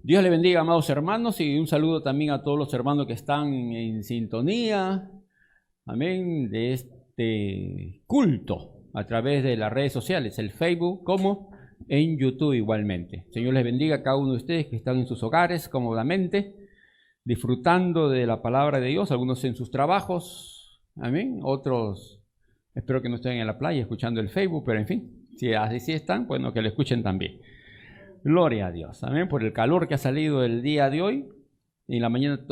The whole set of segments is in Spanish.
Dios le bendiga, amados hermanos, y un saludo también a todos los hermanos que están en sintonía, amén, de este culto a través de las redes sociales, el Facebook como en YouTube igualmente. Señor les bendiga a cada uno de ustedes que están en sus hogares cómodamente, disfrutando de la palabra de Dios, algunos en sus trabajos, amén, otros espero que no estén en la playa escuchando el Facebook, pero en fin, si así están, bueno, que lo escuchen también. Gloria a Dios, amén, por el calor que ha salido el día de hoy. En la mañana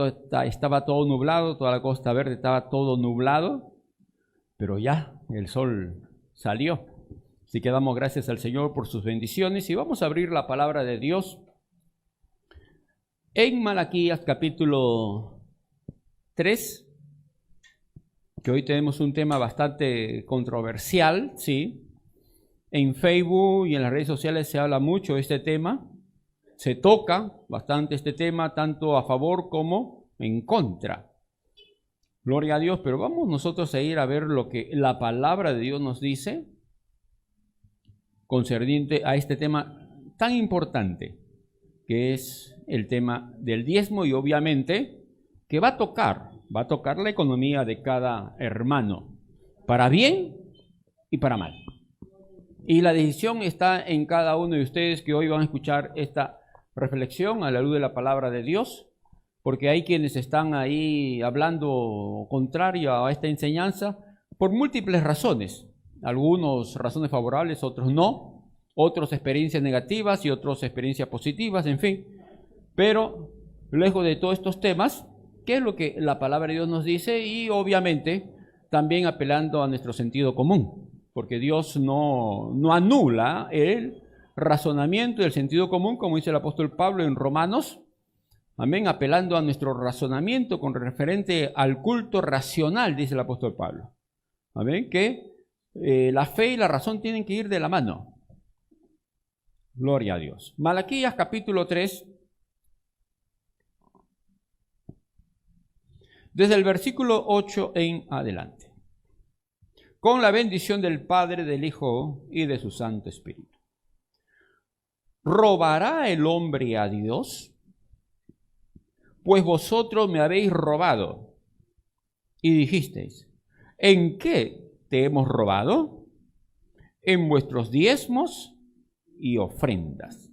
estaba todo nublado, toda la Costa Verde estaba todo nublado, pero ya el sol salió. Así que damos gracias al Señor por sus bendiciones y vamos a abrir la palabra de Dios en Malaquías capítulo 3, que hoy tenemos un tema bastante controversial, ¿sí? En Facebook y en las redes sociales se habla mucho de este tema, se toca bastante este tema, tanto a favor como en contra. Gloria a Dios, pero vamos nosotros a ir a ver lo que la palabra de Dios nos dice concerniente a este tema tan importante, que es el tema del diezmo y obviamente que va a tocar la economía de cada hermano, para bien y para mal. Y la decisión está en cada uno de ustedes que hoy van a escuchar esta reflexión a la luz de la palabra de Dios, porque hay quienes están ahí hablando contrario a esta enseñanza por múltiples razones. Algunos razones favorables, otros no, otros experiencias negativas y otros experiencias positivas, en fin. Pero lejos de todos estos temas, ¿qué es lo que la palabra de Dios nos dice? Y obviamente también apelando a nuestro sentido común. Porque Dios no anula el razonamiento y el sentido común, como dice el apóstol Pablo en Romanos, amén, apelando a nuestro razonamiento con referente al culto racional, dice el apóstol Pablo, amén, que la fe y la razón tienen que ir de la mano. Gloria a Dios. Malaquías capítulo 3, desde el versículo 8 en adelante. Con la bendición del Padre, del Hijo y de su Santo Espíritu. ¿Robará el hombre a Dios? Pues vosotros me habéis robado. Y dijisteis, ¿en qué te hemos robado? En vuestros diezmos y ofrendas.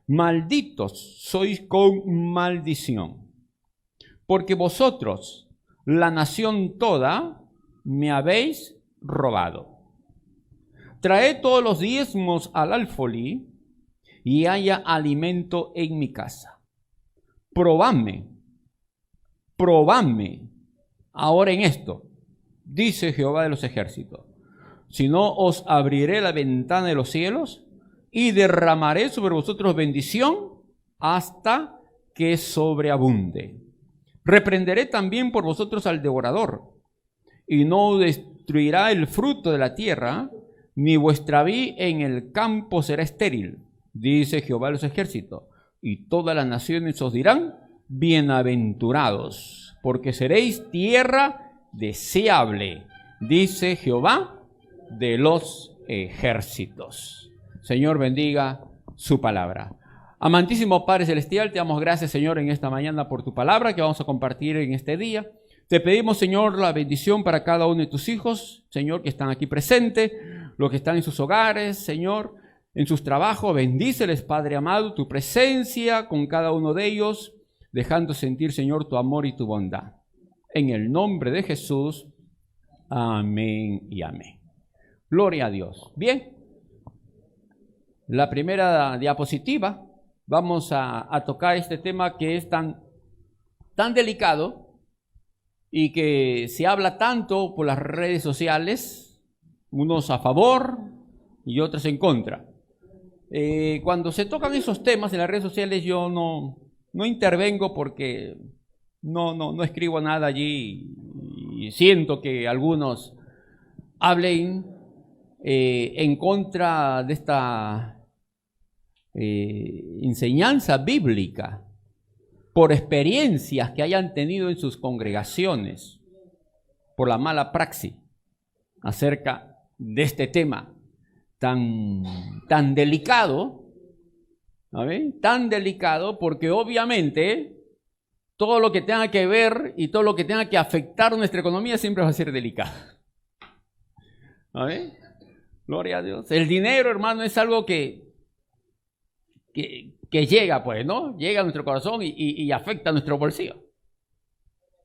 Malditos sois con maldición, porque vosotros, la nación toda, me habéis robado. Traed todos los diezmos al alfolí y haya alimento en mi casa. Probadme ahora en esto, dice Jehová de los ejércitos. Si no, os abriré la ventana de los cielos y derramaré sobre vosotros bendición hasta que sobreabunde. Reprenderé también por vosotros al devorador, y no destruirá el fruto de la tierra, ni vuestra vid en el campo será estéril, dice Jehová de los ejércitos. Y todas las naciones os dirán, bienaventurados, porque seréis tierra deseable, dice Jehová de los ejércitos. Señor, bendiga su palabra. Amantísimo Padre Celestial, te damos gracias, Señor, en esta mañana por tu palabra que vamos a compartir en este día. Te pedimos, Señor, la bendición para cada uno de tus hijos, Señor, que están aquí presentes, los que están en sus hogares, Señor, en sus trabajos. Bendíceles, Padre amado, tu presencia con cada uno de ellos, dejando sentir, Señor, tu amor y tu bondad. En el nombre de Jesús, amén y amén. Gloria a Dios. Bien, la primera diapositiva, vamos a tocar este tema que es tan delicado, y que se habla tanto por las redes sociales, unos a favor y otros en contra. Cuando se tocan esos temas en las redes sociales yo no intervengo porque no escribo nada allí y siento que algunos hablen en contra de esta enseñanza bíblica, por experiencias que hayan tenido en sus congregaciones, por la mala praxis acerca de este tema tan delicado ¿Amén? Tan delicado, porque obviamente todo lo que tenga que ver y todo lo que tenga que afectar nuestra economía siempre va a ser delicado. ¿Amén? Gloria a Dios. El dinero, hermano, es algo que llega, pues, ¿no? Llega a nuestro corazón y afecta a nuestro bolsillo.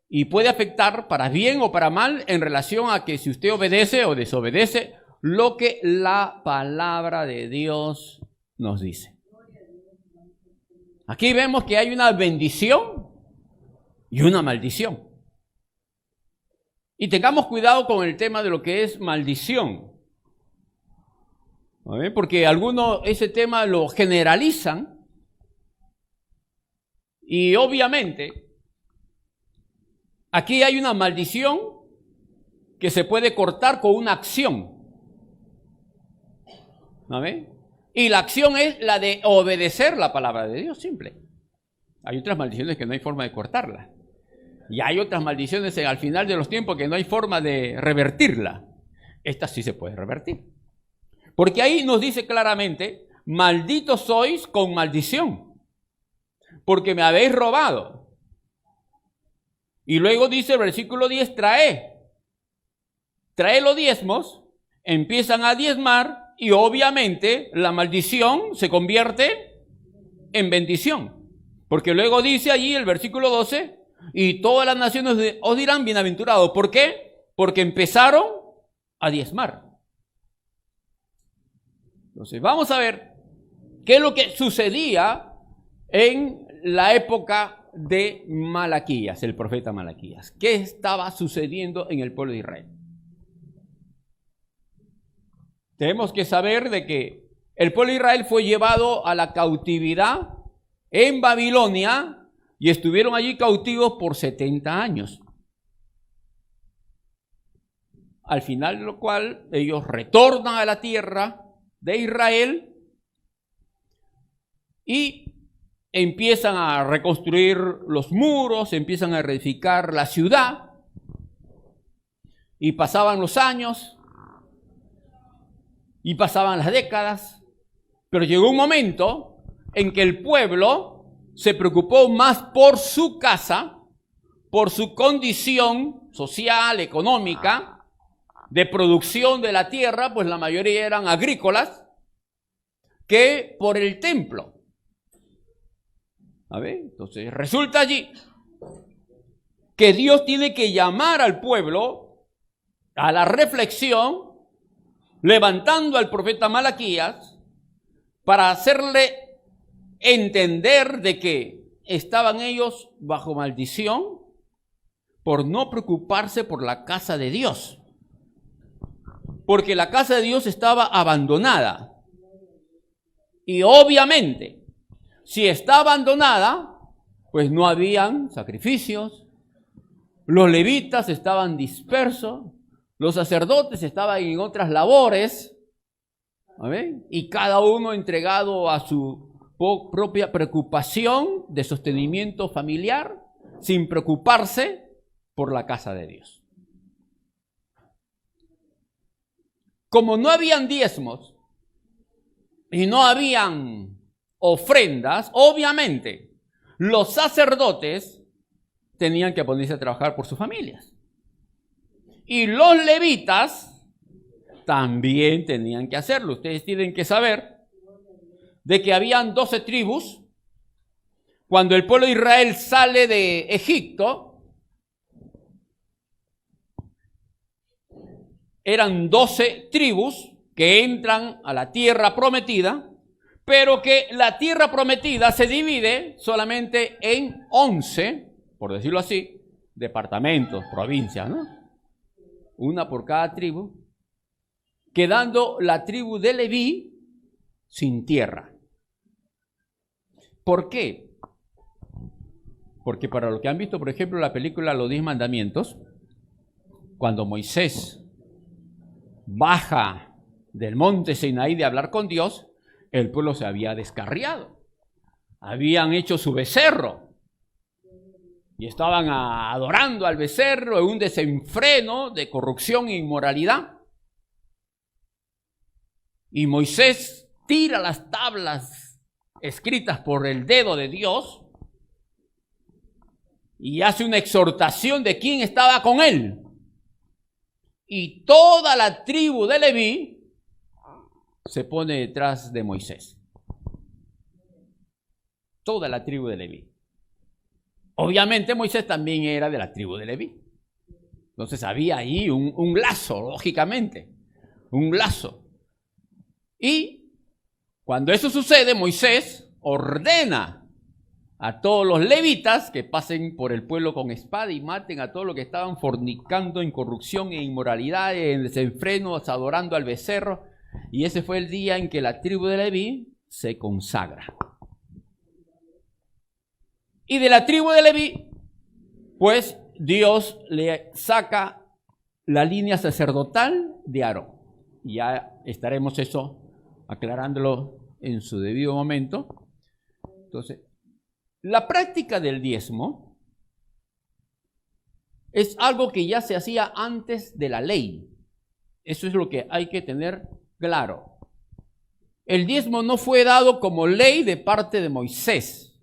Y puede afectar para bien o para mal en relación a que si usted obedece o desobedece lo que la palabra de Dios nos dice. Aquí vemos que hay una bendición y una maldición. Y tengamos cuidado con el tema de lo que es maldición. Porque algunos ese tema lo generalizan y obviamente aquí hay una maldición que se puede cortar con una acción. ¿Amén? Y la acción es la de obedecer la palabra de Dios, simple. Hay otras maldiciones que no hay forma de cortarla. Y hay otras maldiciones al final de los tiempos que no hay forma de revertirla. Esta sí se puede revertir. Porque ahí nos dice claramente, malditos sois con maldición, porque me habéis robado. Y luego dice el versículo 10, trae los diezmos, empiezan a diezmar y obviamente la maldición se convierte en bendición. Porque luego dice allí el versículo 12, y todas las naciones os dirán bienaventurados. ¿Por qué? Porque empezaron a diezmar. Entonces vamos a ver qué es lo que sucedía en la época de Malaquías, el profeta Malaquías. ¿Qué estaba sucediendo en el pueblo de Israel? Tenemos que saber de que el pueblo de Israel fue llevado a la cautividad en Babilonia y estuvieron allí cautivos por 70 años. Al final de lo cual ellos retornan a la tierra de Israel y empiezan a reconstruir los muros, empiezan a reedificar la ciudad y pasaban los años y pasaban las décadas, pero llegó un momento en que el pueblo se preocupó más por su casa, por su condición social, económica, de producción de la tierra, pues la mayoría eran agrícolas, que por el templo. A ver, entonces resulta allí que Dios tiene que llamar al pueblo a la reflexión, levantando al profeta Malaquías para hacerle entender de que estaban ellos bajo maldición por no preocuparse por la casa de Dios. Porque la casa de Dios estaba abandonada. Y obviamente, si está abandonada, pues no habían sacrificios, los levitas estaban dispersos, los sacerdotes estaban en otras labores, ¿ven? Y cada uno entregado a su propia preocupación de sostenimiento familiar, sin preocuparse por la casa de Dios. Como no habían diezmos y no habían ofrendas, obviamente los sacerdotes tenían que ponerse a trabajar por sus familias. Y los levitas también tenían que hacerlo. Ustedes tienen que saber de que habían 12 tribus. Cuando el pueblo de Israel sale de Egipto, eran 12 tribus que entran a la tierra prometida, pero que la tierra prometida se divide solamente en 11, por decirlo así, departamentos, provincias, ¿no? Una por cada tribu, quedando la tribu de Leví sin tierra. ¿Por qué? Porque para los que han visto, por ejemplo, la película Los 10 Mandamientos, cuando Moisés baja del monte Sinaí de hablar con Dios, el pueblo se había descarriado. Habían hecho su becerro y estaban adorando al becerro en un desenfreno de corrupción e inmoralidad. Y Moisés tira las tablas escritas por el dedo de Dios, y hace una exhortación de quién estaba con él. Y toda la tribu de Leví se pone detrás de Moisés. Toda la tribu de Leví. Obviamente Moisés también era de la tribu de Leví. Entonces había ahí un lazo, lógicamente. Un lazo. Y cuando eso sucede, Moisés ordena a todos los levitas que pasen por el pueblo con espada y maten a todos los que estaban fornicando en corrupción, en inmoralidad, en desenfrenos, adorando al becerro. Y ese fue el día en que la tribu de Leví se consagra. Y de la tribu de Leví, pues Dios le saca la línea sacerdotal de Aarón. Y ya estaremos eso aclarándolo en su debido momento. Entonces, la práctica del diezmo es algo que ya se hacía antes de la ley. Eso es lo que hay que tener claro. El diezmo no fue dado como ley de parte de Moisés.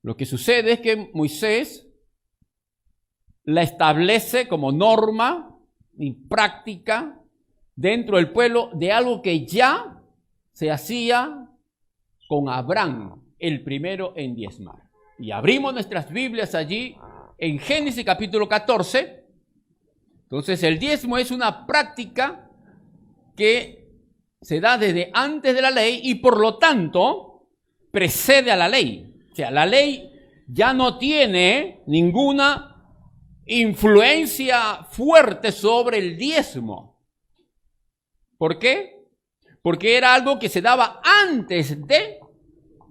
Lo que sucede es que Moisés la establece como norma y práctica dentro del pueblo de algo que ya se hacía con Abraham, el primero en diezmar. Y abrimos nuestras Biblias allí en Génesis capítulo 14. Entonces el diezmo es una práctica que se da desde antes de la ley y por lo tanto precede a la ley. O sea, la ley ya no tiene ninguna influencia fuerte sobre el diezmo. ¿Por qué? Porque era algo que se daba antes de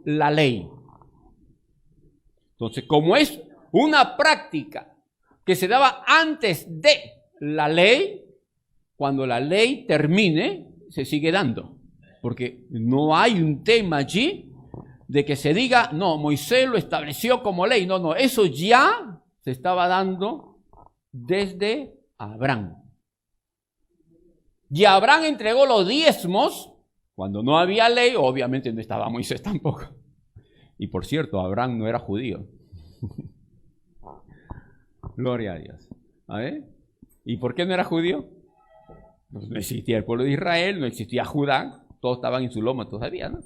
la ley. Entonces, como es una práctica que se daba antes de la ley, cuando la ley termine, se sigue dando. Porque no hay un tema allí de que se diga, no, Moisés lo estableció como ley. No, no, eso ya se estaba dando desde Abraham. Y Abraham entregó los diezmos cuando no había ley, obviamente no estaba Moisés tampoco. Y por cierto, Abraham no era judío. Gloria a Dios. ¿A ver? ¿Y por qué no era judío? Pues no existía el pueblo de Israel, no existía Judá, todos estaban en su loma todavía, ¿no?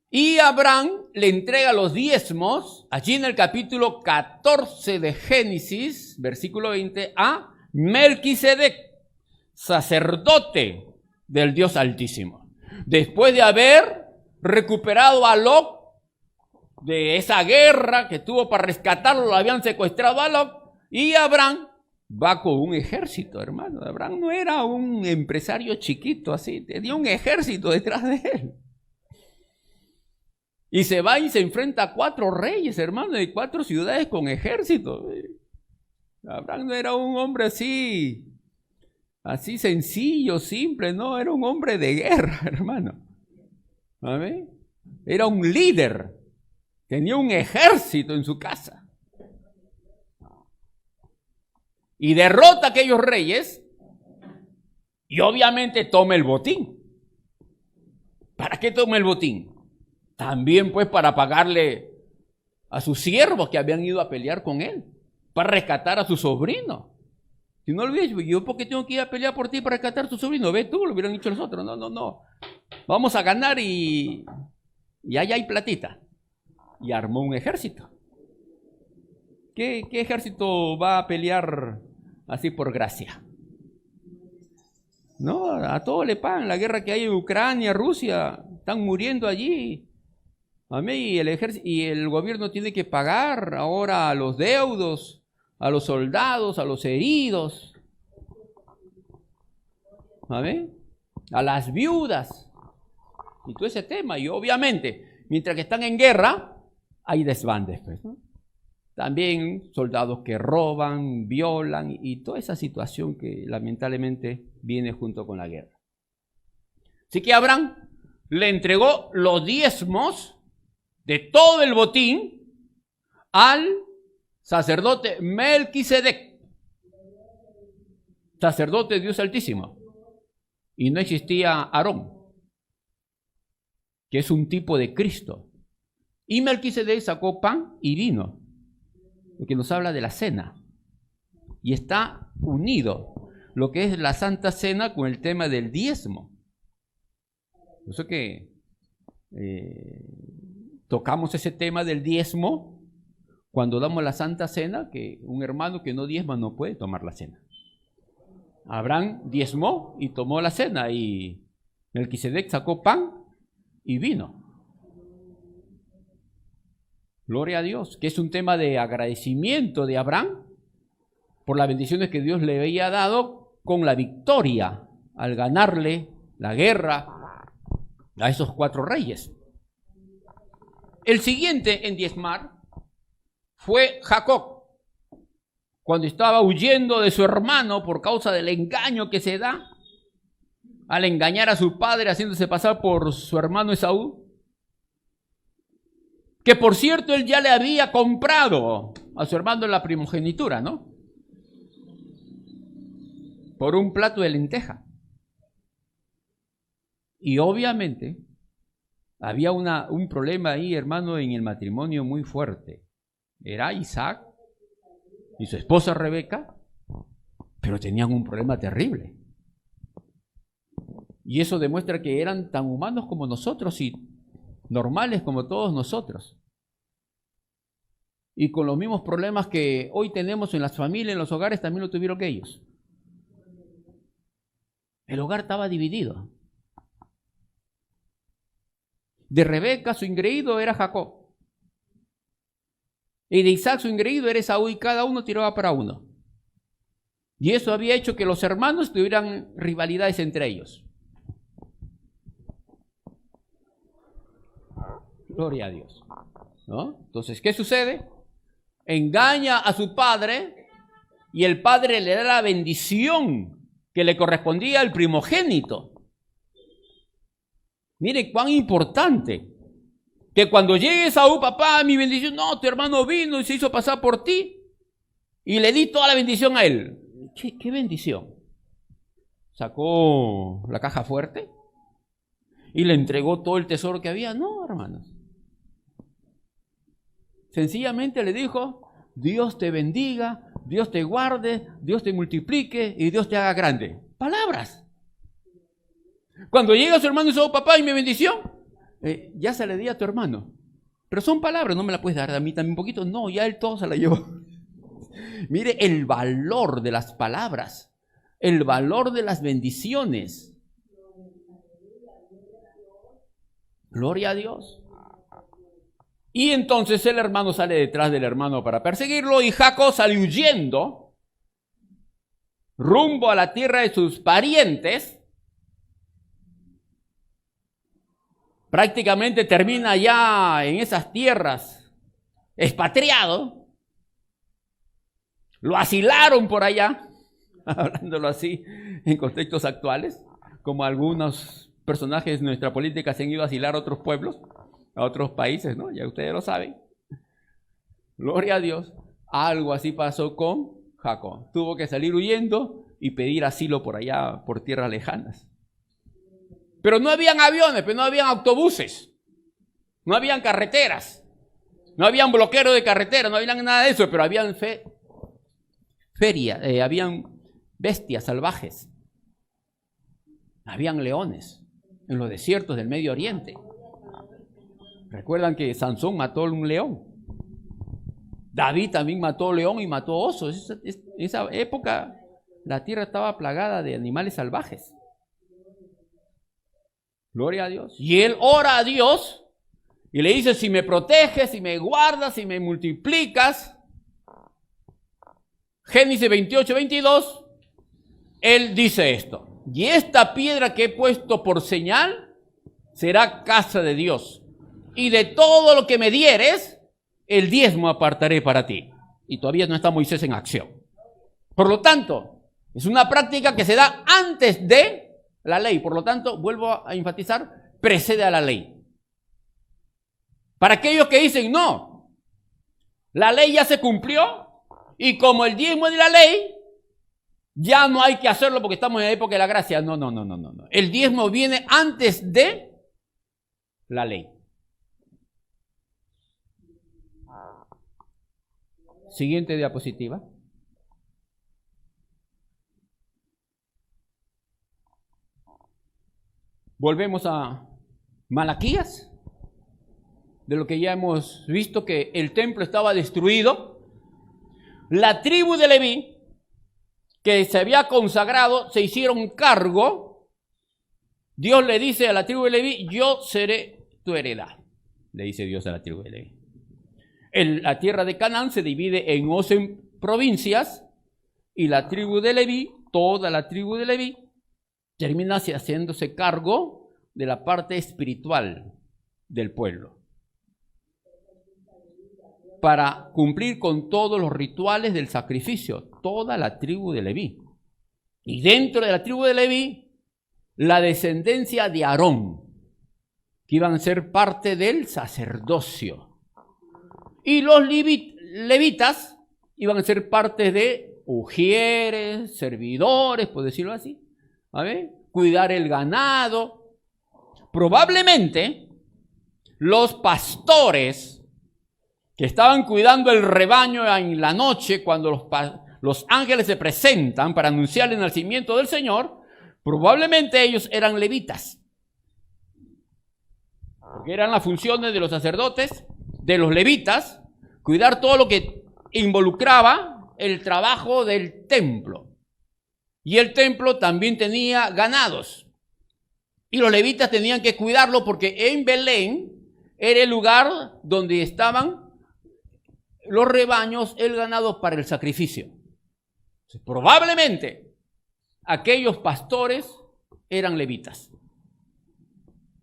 Y Abraham le entrega los diezmos, allí en el capítulo 14 de Génesis, versículo 20, a Melquisedec, sacerdote del Dios Altísimo. Después de haber recuperado a Lot de esa guerra que tuvo para rescatarlo, lo habían secuestrado a Lot, y Abraham va con un ejército, hermano. Abraham no era un empresario chiquito así, tenía un ejército detrás de él. Y se va y se enfrenta a 4 reyes, hermano, de 4 ciudades con ejército. Abraham no era un hombre así sencillo, simple, no, era un hombre de guerra, hermano. ¿Amén? Era un líder, tenía un ejército en su casa. Y derrota a aquellos reyes y obviamente toma el botín. ¿Para qué toma el botín? También pues para pagarle a sus siervos que habían ido a pelear con él, para rescatar a su sobrino. Si no olvides, yo ¿por qué tengo que ir a pelear por ti para rescatar a tu sobrino? Ve tú, lo hubieran dicho los otros. No. Vamos a ganar y allá hay platita. Y armó un ejército. ¿Qué ejército va a pelear así por gracia? No, a todos le pagan. La guerra que hay en Ucrania, Rusia, están muriendo allí. Amén. Y el ejército y el gobierno tiene que pagar ahora a los deudos, a los soldados, a los heridos. Amén. A las viudas. Y todo ese tema. Y obviamente, mientras que están en guerra, hay desbandes, pues, ¿no? También soldados que roban, violan y toda esa situación que lamentablemente viene junto con la guerra. Así que Abraham le entregó los diezmos de todo el botín al sacerdote Melquisedec, sacerdote de Dios Altísimo. Y no existía Aarón. que es un tipo de Cristo. Y Melquisedec sacó pan y vino, lo que nos habla de la cena. Y está unido lo que es la Santa Cena con el tema del diezmo. Por eso que tocamos ese tema del diezmo cuando damos la Santa Cena, que un hermano que no diezma no puede tomar la cena. Abraham diezmó y tomó la cena, y Melquisedec sacó pan y vino. Gloria a Dios, que es un tema de agradecimiento de Abraham por las bendiciones que Dios le había dado con la victoria al ganarle la guerra a esos 4 reyes. El siguiente en diezmar fue Jacob, cuando estaba huyendo de su hermano por causa del engaño que se da al engañar a su padre haciéndose pasar por su hermano Esaú, que por cierto él ya le había comprado a su hermano en la primogenitura, ¿no? Por un plato de lenteja. Y obviamente había un problema ahí, hermano, en el matrimonio muy fuerte. Era Isaac y su esposa Rebeca, pero tenían un problema terrible. Y eso demuestra que eran tan humanos como nosotros y normales como todos nosotros. Y con los mismos problemas que hoy tenemos en las familias, en los hogares, también lo tuvieron ellos. El hogar estaba dividido. De Rebeca su ingreído era Jacob. Y de Isaac su ingreído era Esaú, y cada uno tiraba para uno. Y eso había hecho que los hermanos tuvieran rivalidades entre ellos. Gloria a Dios, ¿no? Entonces, ¿qué sucede? Engaña a su padre y el padre le da la bendición que le correspondía al primogénito. Mire cuán importante que cuando llegue Esaú, papá, mi bendición, no, tu hermano vino y se hizo pasar por ti y le di toda la bendición a él. ¿Qué bendición? Sacó la caja fuerte y le entregó todo el tesoro que había. No, hermanos. Sencillamente le dijo: Dios te bendiga, Dios te guarde, Dios te multiplique y Dios te haga grande. Palabras. Cuando llega su hermano y dice: papá, ¿y mi bendición? Ya se le di a tu hermano. Pero son palabras, no me la puedes dar a mí también un poquito. No, ya él todo se la llevó. Mire el valor de las palabras, el valor de las bendiciones. Gloria a Dios. Y entonces el hermano sale detrás del hermano para perseguirlo, y Jacob sale huyendo rumbo a la tierra de sus parientes. Prácticamente termina ya en esas tierras expatriado. Lo asilaron por allá, hablándolo así en contextos actuales, como algunos personajes de nuestra política se han ido a asilar a otros pueblos, a otros países, ¿no? Ya ustedes lo saben. Gloria a Dios. Algo así pasó con Jacob. Tuvo que salir huyendo y pedir asilo por allá, por tierras lejanas. Pero no habían aviones, pero no habían autobuses, no habían carreteras, no habían bloqueos de carretera, no habían nada de eso, pero habían habían bestias salvajes, habían leones en los desiertos del Medio Oriente. Recuerdan que Sansón mató a un león, David también mató león y mató osos. En esa época la tierra estaba plagada de animales salvajes. Gloria a Dios. Y él ora a Dios y le dice: si me proteges, si me guardas, si me multiplicas. Génesis 28, 22, él dice esto: y esta piedra que he puesto por señal será casa de Dios, y de todo lo que me dieres, el diezmo apartaré para ti. Y todavía no está Moisés en acción. Por lo tanto, es una práctica que se da antes de la ley. Por lo tanto, vuelvo a enfatizar, precede a la ley. Para aquellos que dicen: no, la ley ya se cumplió, y como el diezmo es de la ley, ya no hay que hacerlo porque estamos en la época de la gracia. No. El diezmo viene antes de la ley. Siguiente diapositiva. Volvemos a Malaquías, de lo que ya hemos visto, que el templo estaba destruido. La tribu de Leví, que se había consagrado, se hicieron cargo. Dios le dice a la tribu de Leví: yo seré tu heredad, le dice Dios a la tribu de Leví. La tierra de Canaán se divide en 11 provincias, y la tribu de Leví, toda la tribu de Leví, termina haciéndose cargo de la parte espiritual del pueblo, para cumplir con todos los rituales del sacrificio, toda la tribu de Leví. Y dentro de la tribu de Leví, la descendencia de Aarón, que iban a ser parte del sacerdocio. Y los levitas iban a ser parte de ujieres, servidores, por decirlo así, ¿vale? Cuidar el ganado. Probablemente los pastores que estaban cuidando el rebaño en la noche, cuando los ángeles se presentan para anunciar el nacimiento del Señor, probablemente ellos eran levitas, porque eran las funciones de los sacerdotes, de los levitas, cuidar todo lo que involucraba el trabajo del templo. Y el templo también tenía ganados, y los levitas tenían que cuidarlo, porque en Belén era el lugar donde estaban los rebaños, el ganado para el sacrificio. Entonces, probablemente aquellos pastores eran levitas,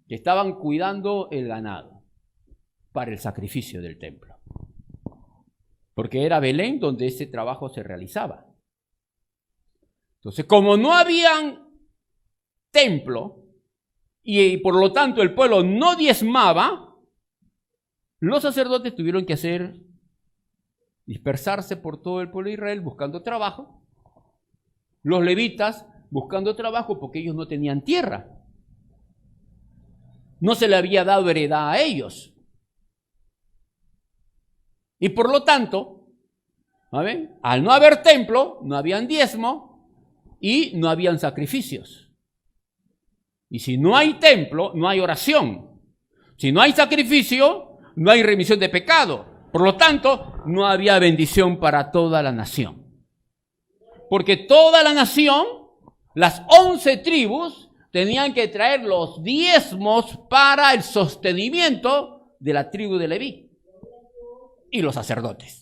que estaban cuidando el ganado para el sacrificio del templo, porque era Belén donde ese trabajo se realizaba. Entonces, como no habían templo y por lo tanto el pueblo no diezmaba, los sacerdotes tuvieron que dispersarse por todo el pueblo de Israel buscando trabajo. Los levitas buscando trabajo porque ellos no tenían tierra. No se le había dado heredad a ellos. Y por lo tanto, ¿saben? Al no haber templo, no habían diezmo y no habían sacrificios. Y si no hay templo, no hay oración. Si no hay sacrificio, no hay remisión de pecado. Por lo tanto, no había bendición para toda la nación. Porque toda la nación, las 11 tribus, tenían que traer los diezmos para el sostenimiento de la tribu de Leví y los sacerdotes.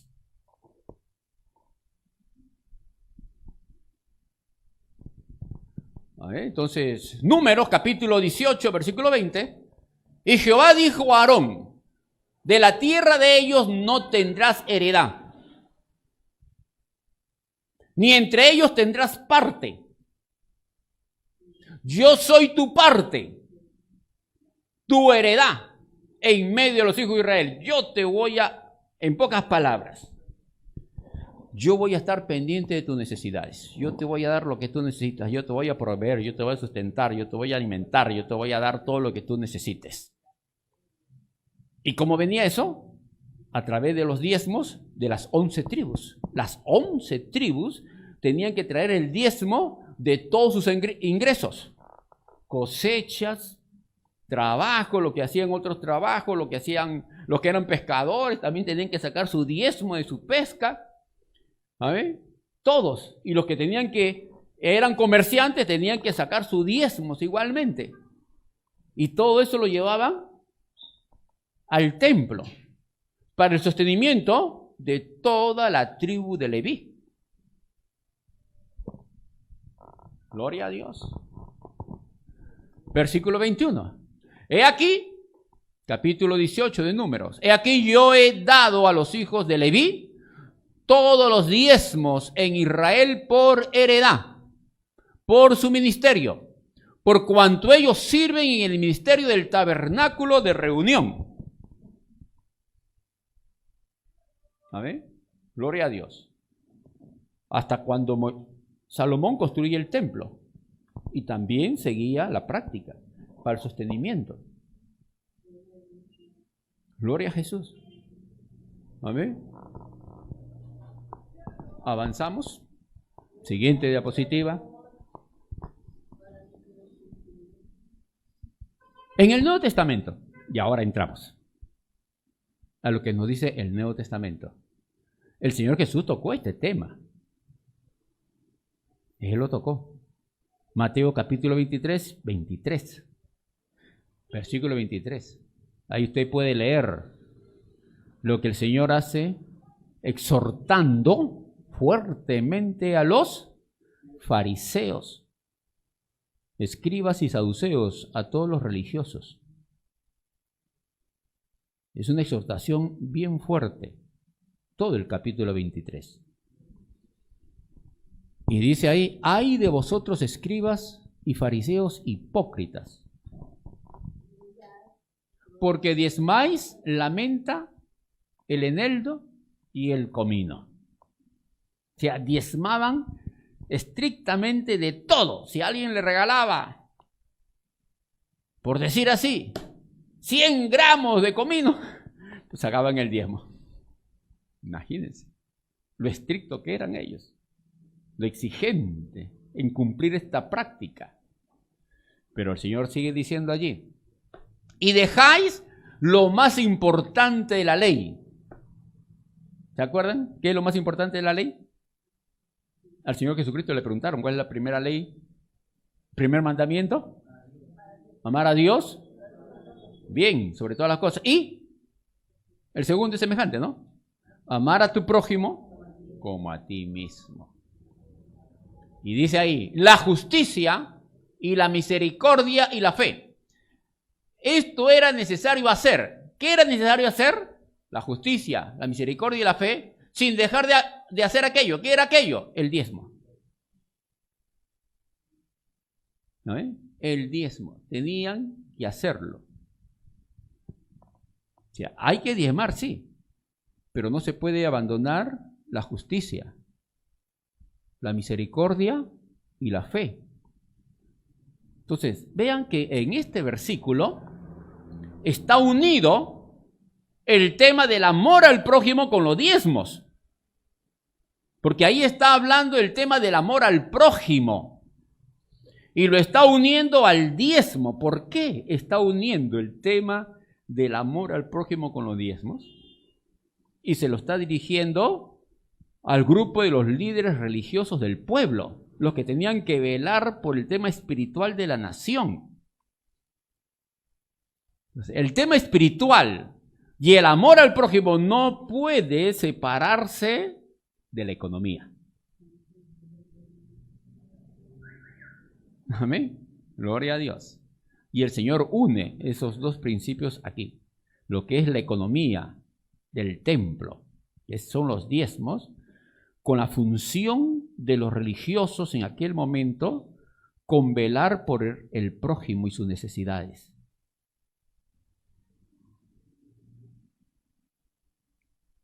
Entonces, Números, capítulo 18, versículo 20. Y Jehová dijo a Aarón: de la tierra de ellos no tendrás heredad, ni entre ellos tendrás parte. Yo soy tu parte, tu heredad en medio de los hijos de Israel. Yo te voy en pocas palabras, yo voy a estar pendiente de tus necesidades. Yo te voy a dar lo que tú necesitas. Yo te voy a proveer, yo te voy a sustentar, yo te voy a alimentar, yo te voy a dar todo lo que tú necesites. ¿Y cómo venía eso? A través de los diezmos de las 11 tribus. Las 11 tribus tenían que traer el diezmo de todos sus ingresos. Cosechas, trabajo, lo que hacían otros trabajos, lo que hacían los que eran pescadores, también tenían que sacar su diezmo de su pesca. ¿Saben? Todos. Y los que eran comerciantes, tenían que sacar sus diezmos igualmente. Y todo eso lo llevaban al templo para el sostenimiento de toda la tribu de Leví. Gloria a Dios. Versículo 21. He aquí, capítulo 18 de Números. He aquí yo he dado a los hijos de Leví todos los diezmos en Israel por heredad, por su ministerio, por cuanto ellos sirven en el ministerio del tabernáculo de reunión. ¿Amén? Gloria a Dios. Hasta cuando Salomón construye el templo. Y también seguía la práctica para el sostenimiento. Gloria a Jesús. Amén. Avanzamos. Siguiente diapositiva. En el Nuevo Testamento, y ahora entramos a lo que nos dice el Nuevo Testamento. El Señor Jesús tocó este tema. Él lo tocó. Mateo capítulo 23, versículo 23. Ahí usted puede leer lo que el Señor hace exhortando fuertemente a los fariseos, escribas y saduceos, a todos los religiosos. Es una exhortación bien fuerte, todo el capítulo 23. Y dice ahí, ay de vosotros escribas y fariseos hipócritas, porque diezmáis la menta, el eneldo y el comino. O sea, diezmaban estrictamente de todo. Si alguien le regalaba, por decir así, 100 gramos de comino, pues sacaban el diezmo. Imagínense lo estricto que eran ellos, lo exigente en cumplir esta práctica. Pero el Señor sigue diciendo allí, y dejáis lo más importante de la ley. ¿Se acuerdan qué es lo más importante de la ley? Al Señor Jesucristo le preguntaron, ¿cuál es la primera ley? ¿Primer mandamiento? Amar a Dios bien, sobre todas las cosas. Y el segundo es semejante, ¿no? Amar a tu prójimo como a ti mismo. Y dice ahí, la justicia y la misericordia y la fe. Esto era necesario hacer. ¿Qué era necesario hacer? La justicia, la misericordia y la fe, sin dejar de hacer aquello. ¿Qué era aquello? El diezmo. ¿No ven? El diezmo. Tenían que hacerlo. O sea, hay que diezmar, sí, pero no se puede abandonar la justicia, la misericordia y la fe. Entonces, vean que en este versículo está unido el tema del amor al prójimo con los diezmos. Porque ahí está hablando el tema del amor al prójimo. Y lo está uniendo al diezmo. ¿Por qué está uniendo el tema del amor al prójimo con los diezmos? Y se lo está dirigiendo al grupo de los líderes religiosos del pueblo, los que tenían que velar por el tema espiritual de la nación. El tema espiritual y el amor al prójimo no puede separarse de la economía. Amén. Gloria a Dios. Y el Señor une esos dos principios aquí. Lo que es la economía del templo, que son los diezmos, con la función de los religiosos en aquel momento con velar por el prójimo y sus necesidades.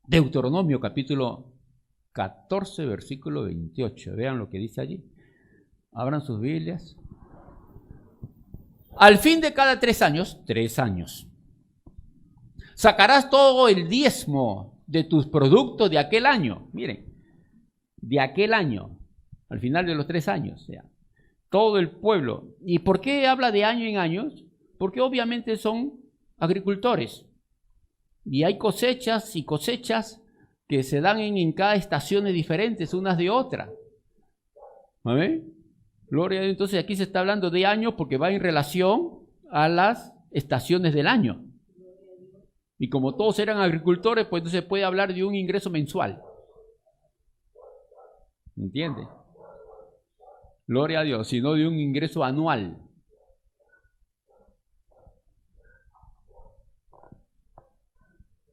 Deuteronomio capítulo 14, versículo 28. Vean lo que dice allí. Abran sus Biblias. Al fin de cada 3 años, sacarás todo el diezmo de tus productos de aquel año. Miren, de aquel año, al final de los 3 años, o sea, todo el pueblo. ¿Y por qué habla de año en años? Porque obviamente son agricultores. Y hay cosechas y cosechas que se dan en cada estaciones diferentes, unas de otras. ¿Amén? Gloria a Dios. Entonces aquí se está hablando de años porque va en relación a las estaciones del año. Y como todos eran agricultores, pues entonces puede hablar de un ingreso mensual. ¿Entiende? Gloria a Dios, sino de un ingreso anual.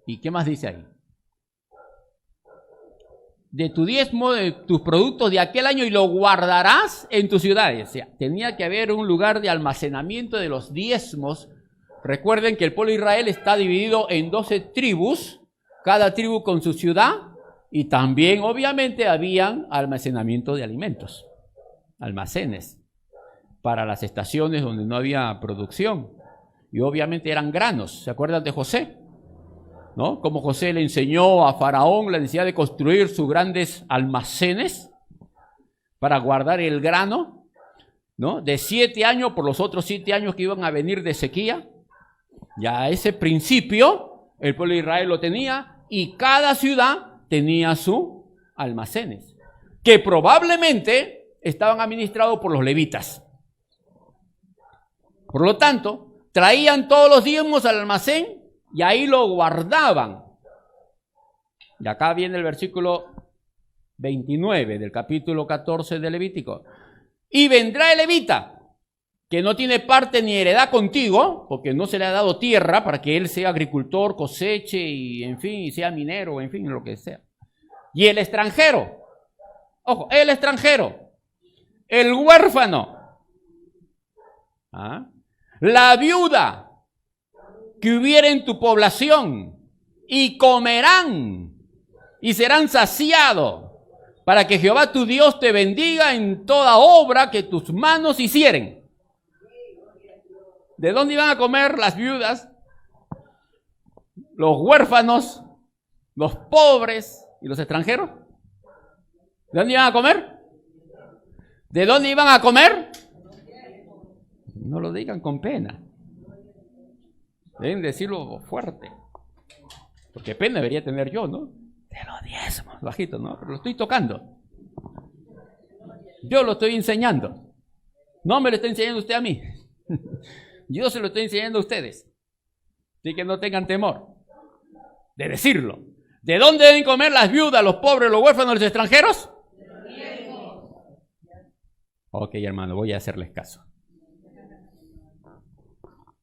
¿Y qué más dice ahí? De tu diezmo, de tus productos de aquel año, y lo guardarás en tus ciudades. O sea, tenía que haber un lugar de almacenamiento de los diezmos. Recuerden que el pueblo de Israel está dividido en 12 tribus, cada tribu con su ciudad, y también obviamente habían almacenamiento de alimentos, almacenes, para las estaciones donde no había producción. Y obviamente eran granos. ¿Se acuerdan de José? ¿no? Como José le enseñó a Faraón la necesidad de construir sus grandes almacenes para guardar el grano, ¿no? De 7 años por los otros 7 años que iban a venir de sequía. Ya ese principio el pueblo de Israel lo tenía y cada ciudad tenía sus almacenes, que probablemente estaban administrados por los levitas. Por lo tanto, traían todos los diezmos al almacén y ahí lo guardaban. Y acá viene el versículo 29 del capítulo 14 de Levítico. Y vendrá el levita, que no tiene parte ni heredad contigo, porque no se le ha dado tierra para que él sea agricultor, coseche y en fin, y sea minero, en fin, lo que sea. Y el extranjero, ojo, el extranjero, el huérfano, la viuda que hubiera en tu población, y comerán y serán saciados, para que Jehová tu Dios te bendiga en toda obra que tus manos hicieren. ¿De dónde iban a comer las viudas, los huérfanos, los pobres y los extranjeros? ¿De dónde iban a comer? ¿De dónde iban a comer? No lo digan con pena. Deben decirlo fuerte. Porque pena debería tener yo, ¿no? De los diezmos, bajito, ¿no? Pero lo estoy tocando. Yo lo estoy enseñando. No me lo está enseñando usted a mí. Yo se lo estoy enseñando a ustedes. Así que no tengan temor de decirlo. ¿De dónde deben comer las viudas, los pobres, los huérfanos, los extranjeros? Ok, hermano, voy a hacerles caso.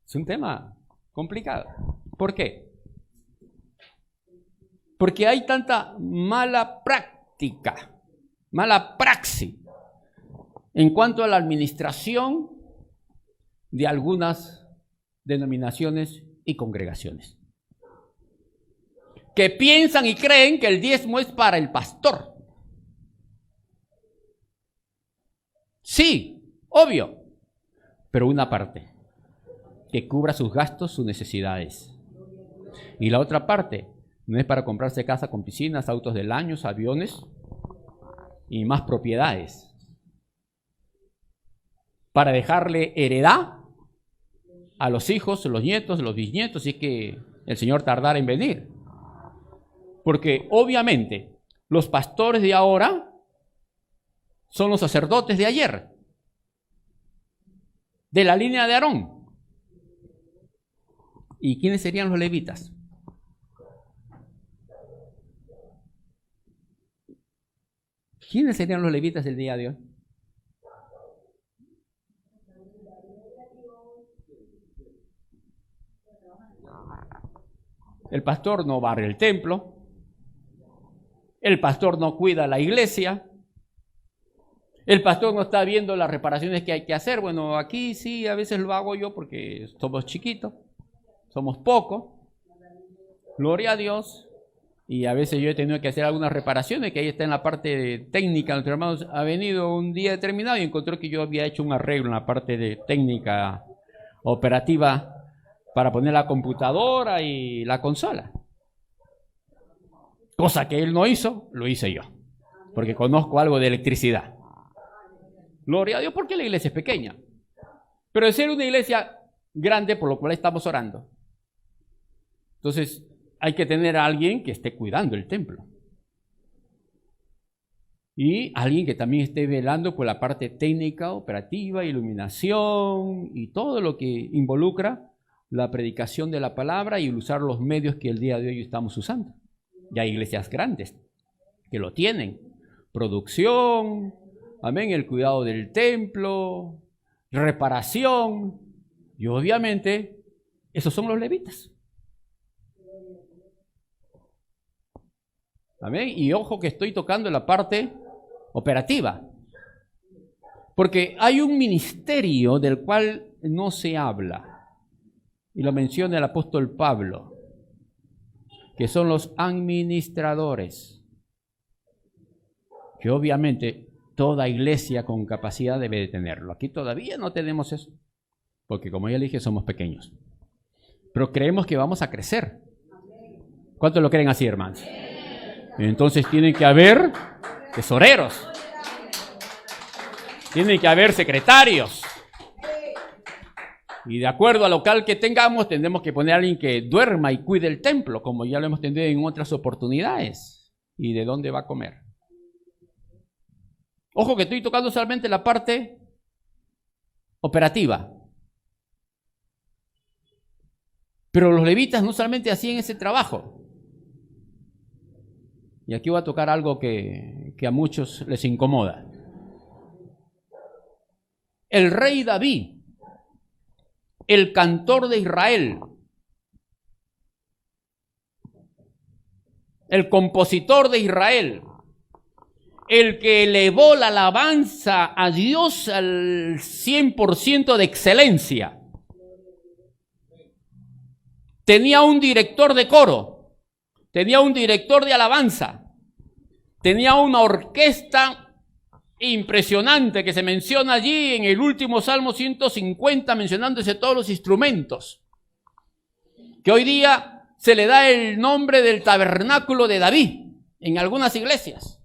Es un tema complicado. ¿Por qué? Porque hay tanta mala práctica, mala praxis en cuanto a la administración de algunas denominaciones y congregaciones, que piensan y creen que el diezmo es para el pastor. Sí, obvio, pero una parte que cubra sus gastos, sus necesidades, y la otra parte no es para comprarse casa con piscinas, autos del año, aviones y más propiedades, para dejarle heredad a los hijos, los nietos, los bisnietos, si es que el Señor tardara en venir. Porque obviamente los pastores de ahora son los sacerdotes de ayer, de la línea de Aarón. ¿Y quiénes serían los levitas? ¿Quiénes serían los levitas del día de hoy? El pastor no barre el templo, el pastor no cuida la iglesia, el pastor no está viendo las reparaciones que hay que hacer. Bueno, aquí sí, a veces lo hago yo porque somos chiquitos, somos pocos, gloria a Dios, y a veces yo he tenido que hacer algunas reparaciones, que ahí está en la parte técnica. Nuestro hermano ha venido un día determinado y encontró que yo había hecho un arreglo en la parte de técnica operativa para poner la computadora y la consola. Cosa que él no hizo, lo hice yo, porque conozco algo de electricidad. Gloria a Dios, porque la iglesia es pequeña. Pero de ser una iglesia grande, por lo cual estamos orando, entonces hay que tener a alguien que esté cuidando el templo. Y alguien que también esté velando por la parte técnica, operativa, iluminación y todo lo que involucra la predicación de la palabra y usar los medios que el día de hoy estamos usando. Y hay iglesias grandes que lo tienen. Producción, amén, el cuidado del templo, reparación. Y obviamente, esos son los levitas. Amén. Y ojo que estoy tocando la parte operativa. Porque hay un ministerio del cual no se habla. Y lo menciona el apóstol Pablo, que son los administradores, que obviamente toda iglesia con capacidad debe de tenerlo. Aquí todavía no tenemos eso, porque como ya le dije, somos pequeños. Pero creemos que vamos a crecer. ¿Cuántos lo creen así, hermanos? Entonces tienen que haber tesoreros. Tienen que haber secretarios. Y de acuerdo al local que tengamos, tendremos que poner a alguien que duerma y cuide el templo, como ya lo hemos tenido en otras oportunidades. ¿Y de dónde va a comer? Ojo que estoy tocando solamente la parte operativa. Pero los levitas no solamente hacían ese trabajo. Y aquí voy a tocar algo que a muchos les incomoda. El rey David, el cantor de Israel, el compositor de Israel, el que elevó la alabanza a Dios al 100% de excelencia, tenía un director de coro, tenía un director de alabanza, tenía una orquesta impresionante que se menciona allí en el último Salmo 150, mencionándose todos los instrumentos, que hoy día se le da el nombre del tabernáculo de David en algunas iglesias.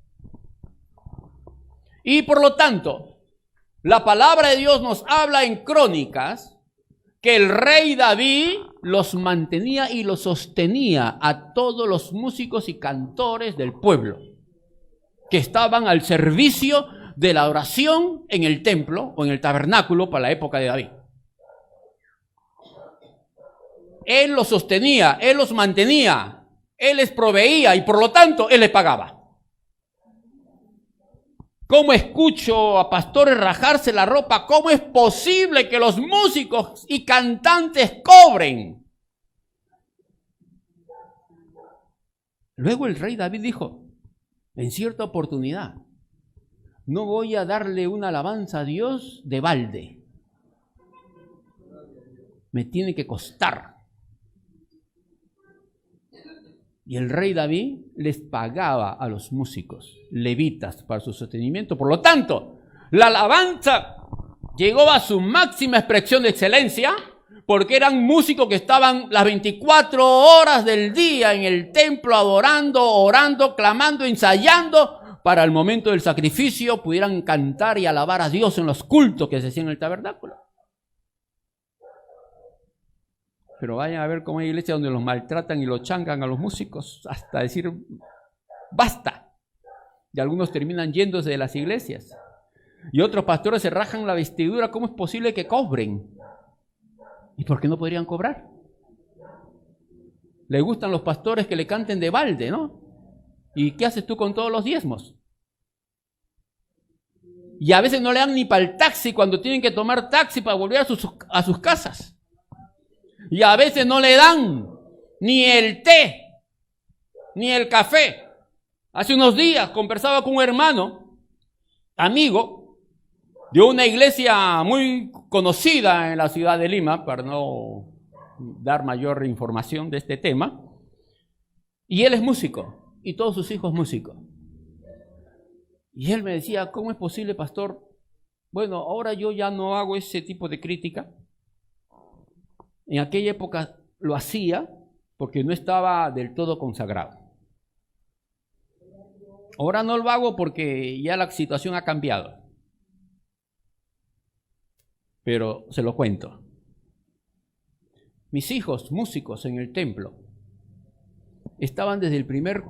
Y por lo tanto, la palabra de Dios nos habla en Crónicas que el rey David los mantenía y los sostenía a todos los músicos y cantores del pueblo que estaban al servicio de la oración en el templo o en el tabernáculo para la época de David. Él los sostenía, él los mantenía, él les proveía y por lo tanto él les pagaba. ¿Cómo escucho a pastores rajarse la ropa? ¿Cómo es posible que los músicos y cantantes cobren? Luego el rey David dijo, en cierta oportunidad, no voy a darle una alabanza a Dios de balde. Me tiene que costar. Y el rey David les pagaba a los músicos, levitas, para su sostenimiento. Por lo tanto, la alabanza llegó a su máxima expresión de excelencia porque eran músicos que estaban las 24 horas del día en el templo adorando, orando, clamando, ensayando, para el momento del sacrificio pudieran cantar y alabar a Dios en los cultos que se hacían en el tabernáculo. Pero vayan a ver cómo hay iglesias donde los maltratan y los changan a los músicos hasta decir basta. Y algunos terminan yéndose de las iglesias. Y otros pastores se rajan la vestidura. ¿Cómo es posible que cobren? ¿Y por qué no podrían cobrar? Le gustan los pastores que le canten de balde, ¿no? ¿Y qué haces tú con todos los diezmos? Y a veces no le dan ni para el taxi cuando tienen que tomar taxi para volver a sus casas. Y a veces no le dan ni el té, ni el café. Hace unos días conversaba con un hermano, amigo, de una iglesia muy conocida en la ciudad de Lima, para no dar mayor información de este tema. Y él es músico, y todos sus hijos músicos. Y él me decía, ¿cómo es posible, pastor? Bueno, ahora yo ya no hago ese tipo de crítica. En aquella época lo hacía porque no estaba del todo consagrado. Ahora no lo hago porque ya la situación ha cambiado. Pero se lo cuento. Mis hijos, músicos en el templo, estaban desde el primer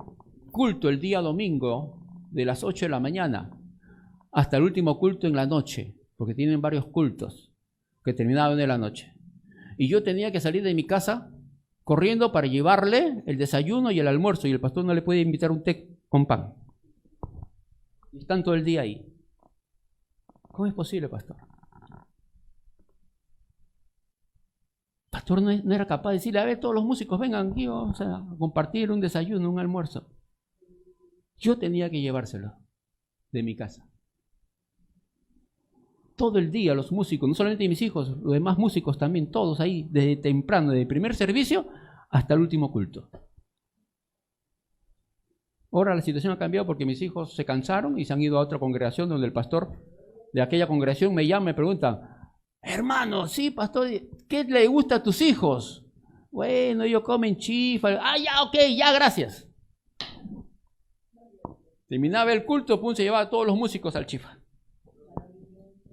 culto el día domingo de las 8 de la mañana hasta el último culto en la noche, porque tienen varios cultos que terminaban en la noche. Y yo tenía que salir de mi casa corriendo para llevarle el desayuno y el almuerzo, y el pastor no le puede invitar un té con pan. Y están todo el día ahí. ¿Cómo es posible, pastor? Pastor no era capaz de decirle, a ver, todos los músicos vengan aquí, vamos a compartir un desayuno, un almuerzo. Yo tenía que llevárselo de mi casa. Todo el día los músicos, no solamente mis hijos, los demás músicos también, todos ahí, desde temprano, desde el primer servicio hasta el último culto. Ahora la situación ha cambiado porque mis hijos se cansaron y se han ido a otra congregación donde el pastor de aquella congregación me llama y me pregunta, hermano, sí, pastor, ¿qué le gusta a tus hijos? Bueno, ellos comen chifa. Ah, ya, ok, ya, gracias. Terminaba el culto, se llevaba a todos los músicos al chifa.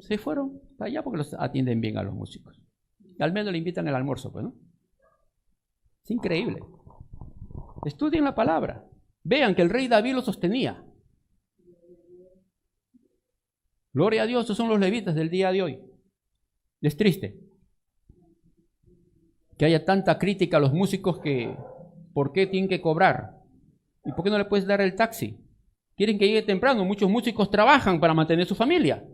Se fueron para allá porque los atienden bien a los músicos. Al menos le invitan al almuerzo, pues, ¿no? Es increíble. Estudien la palabra. Vean que el rey David lo sostenía. Gloria a Dios, esos son los levitas del día de hoy. Es triste que haya tanta crítica a los músicos que ¿por qué tienen que cobrar? ¿Y por qué no le puedes dar el taxi? Quieren que llegue temprano. Muchos músicos trabajan para mantener su familia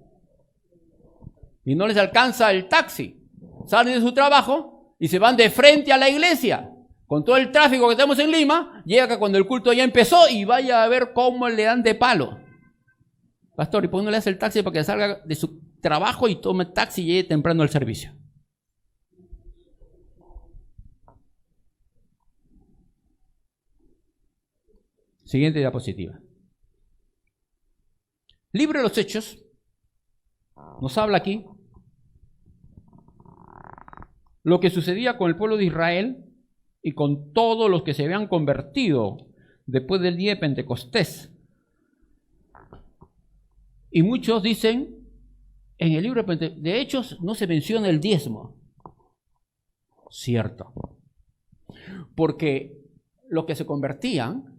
y no les alcanza el taxi. Salen de su trabajo y se van de frente a la iglesia. Con todo el tráfico que tenemos en Lima, llega que cuando el culto ya empezó y vaya a ver cómo le dan de palo. Pastor, ¿y por qué no le hace el taxi para que salga de su trabajo y tome taxi y llegue temprano al servicio? Siguiente diapositiva. Libro de los Hechos nos habla aquí lo que sucedía con el pueblo de Israel y con todos los que se habían convertido después del día de Pentecostés. Y muchos dicen, en el libro de Hechos no se menciona el diezmo. Cierto. Porque los que se convertían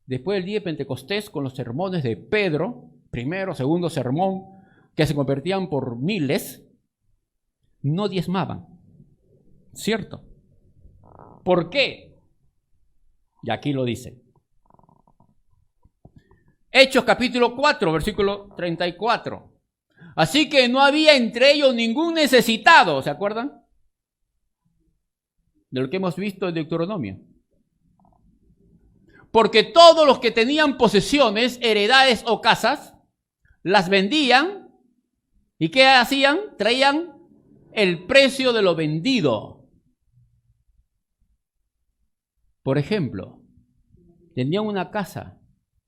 después del día de Pentecostés, con los sermones de Pedro, primero, segundo sermón, que se convertían por miles, no diezmaban. ¿Cierto? ¿Por qué? Y aquí lo dice. Hechos capítulo 4, versículo 34. Así que no había entre ellos ningún necesitado, ¿se acuerdan? De lo que hemos visto en Deuteronomio. Porque todos los que tenían posesiones, heredades o casas, las vendían. ¿Y qué hacían? Traían el precio de lo vendido. Por ejemplo, tenían una casa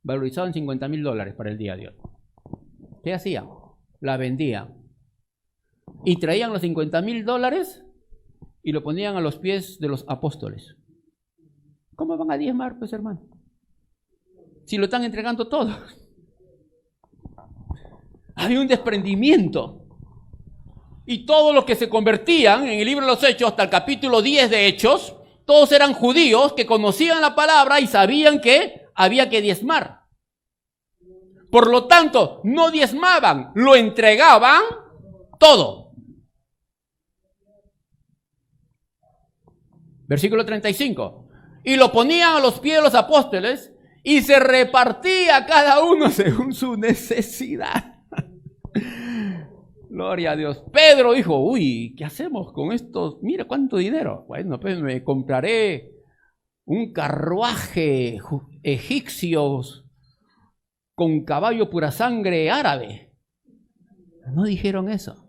valorizada en $50,000 para el día de hoy. ¿Qué hacían? La vendían. Y traían los $50,000 y lo ponían a los pies de los apóstoles. ¿Cómo van a diezmar, pues, hermano? Si lo están entregando todo. Había un desprendimiento. Y todos los que se convertían en el libro de los Hechos, hasta el capítulo 10 de Hechos, todos eran judíos que conocían la palabra y sabían que había que diezmar. Por lo tanto, no diezmaban, lo entregaban todo. Versículo 35. Y lo ponían a los pies de los apóstoles y se repartía cada uno según su necesidad. Gloria a Dios. Pedro dijo, uy, ¿qué hacemos con esto? Mira cuánto dinero. Bueno, pues me compraré un carruaje egipcio con caballo pura sangre árabe. No dijeron eso.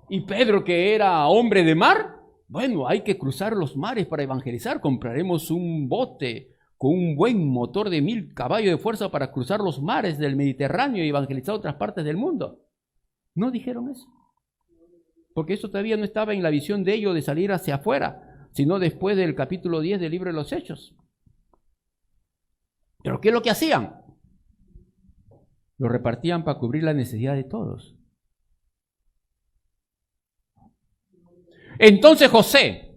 Y Pedro, que era hombre de mar, bueno, hay que cruzar los mares para evangelizar. Compraremos un bote con un buen motor de 1000 caballos de fuerza para cruzar los mares del Mediterráneo y evangelizar otras partes del mundo. No dijeron eso. Porque eso todavía no estaba en la visión de ellos de salir hacia afuera, sino después del capítulo 10 del libro de los Hechos. ¿Pero qué es lo que hacían? Lo repartían para cubrir la necesidad de todos. Entonces José,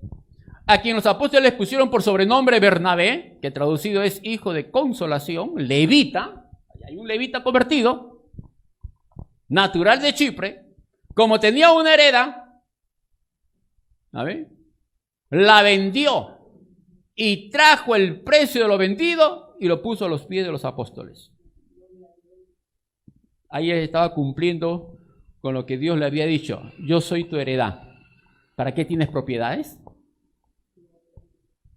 a quien los apóstoles pusieron por sobrenombre Bernabé, que traducido es hijo de consolación, levita, hay un levita convertido, natural de Chipre, como tenía una heredad, la vendió y trajo el precio de lo vendido y lo puso a los pies de los apóstoles. Ahí estaba cumpliendo con lo que Dios le había dicho: yo soy tu heredad. ¿Para qué tienes propiedades?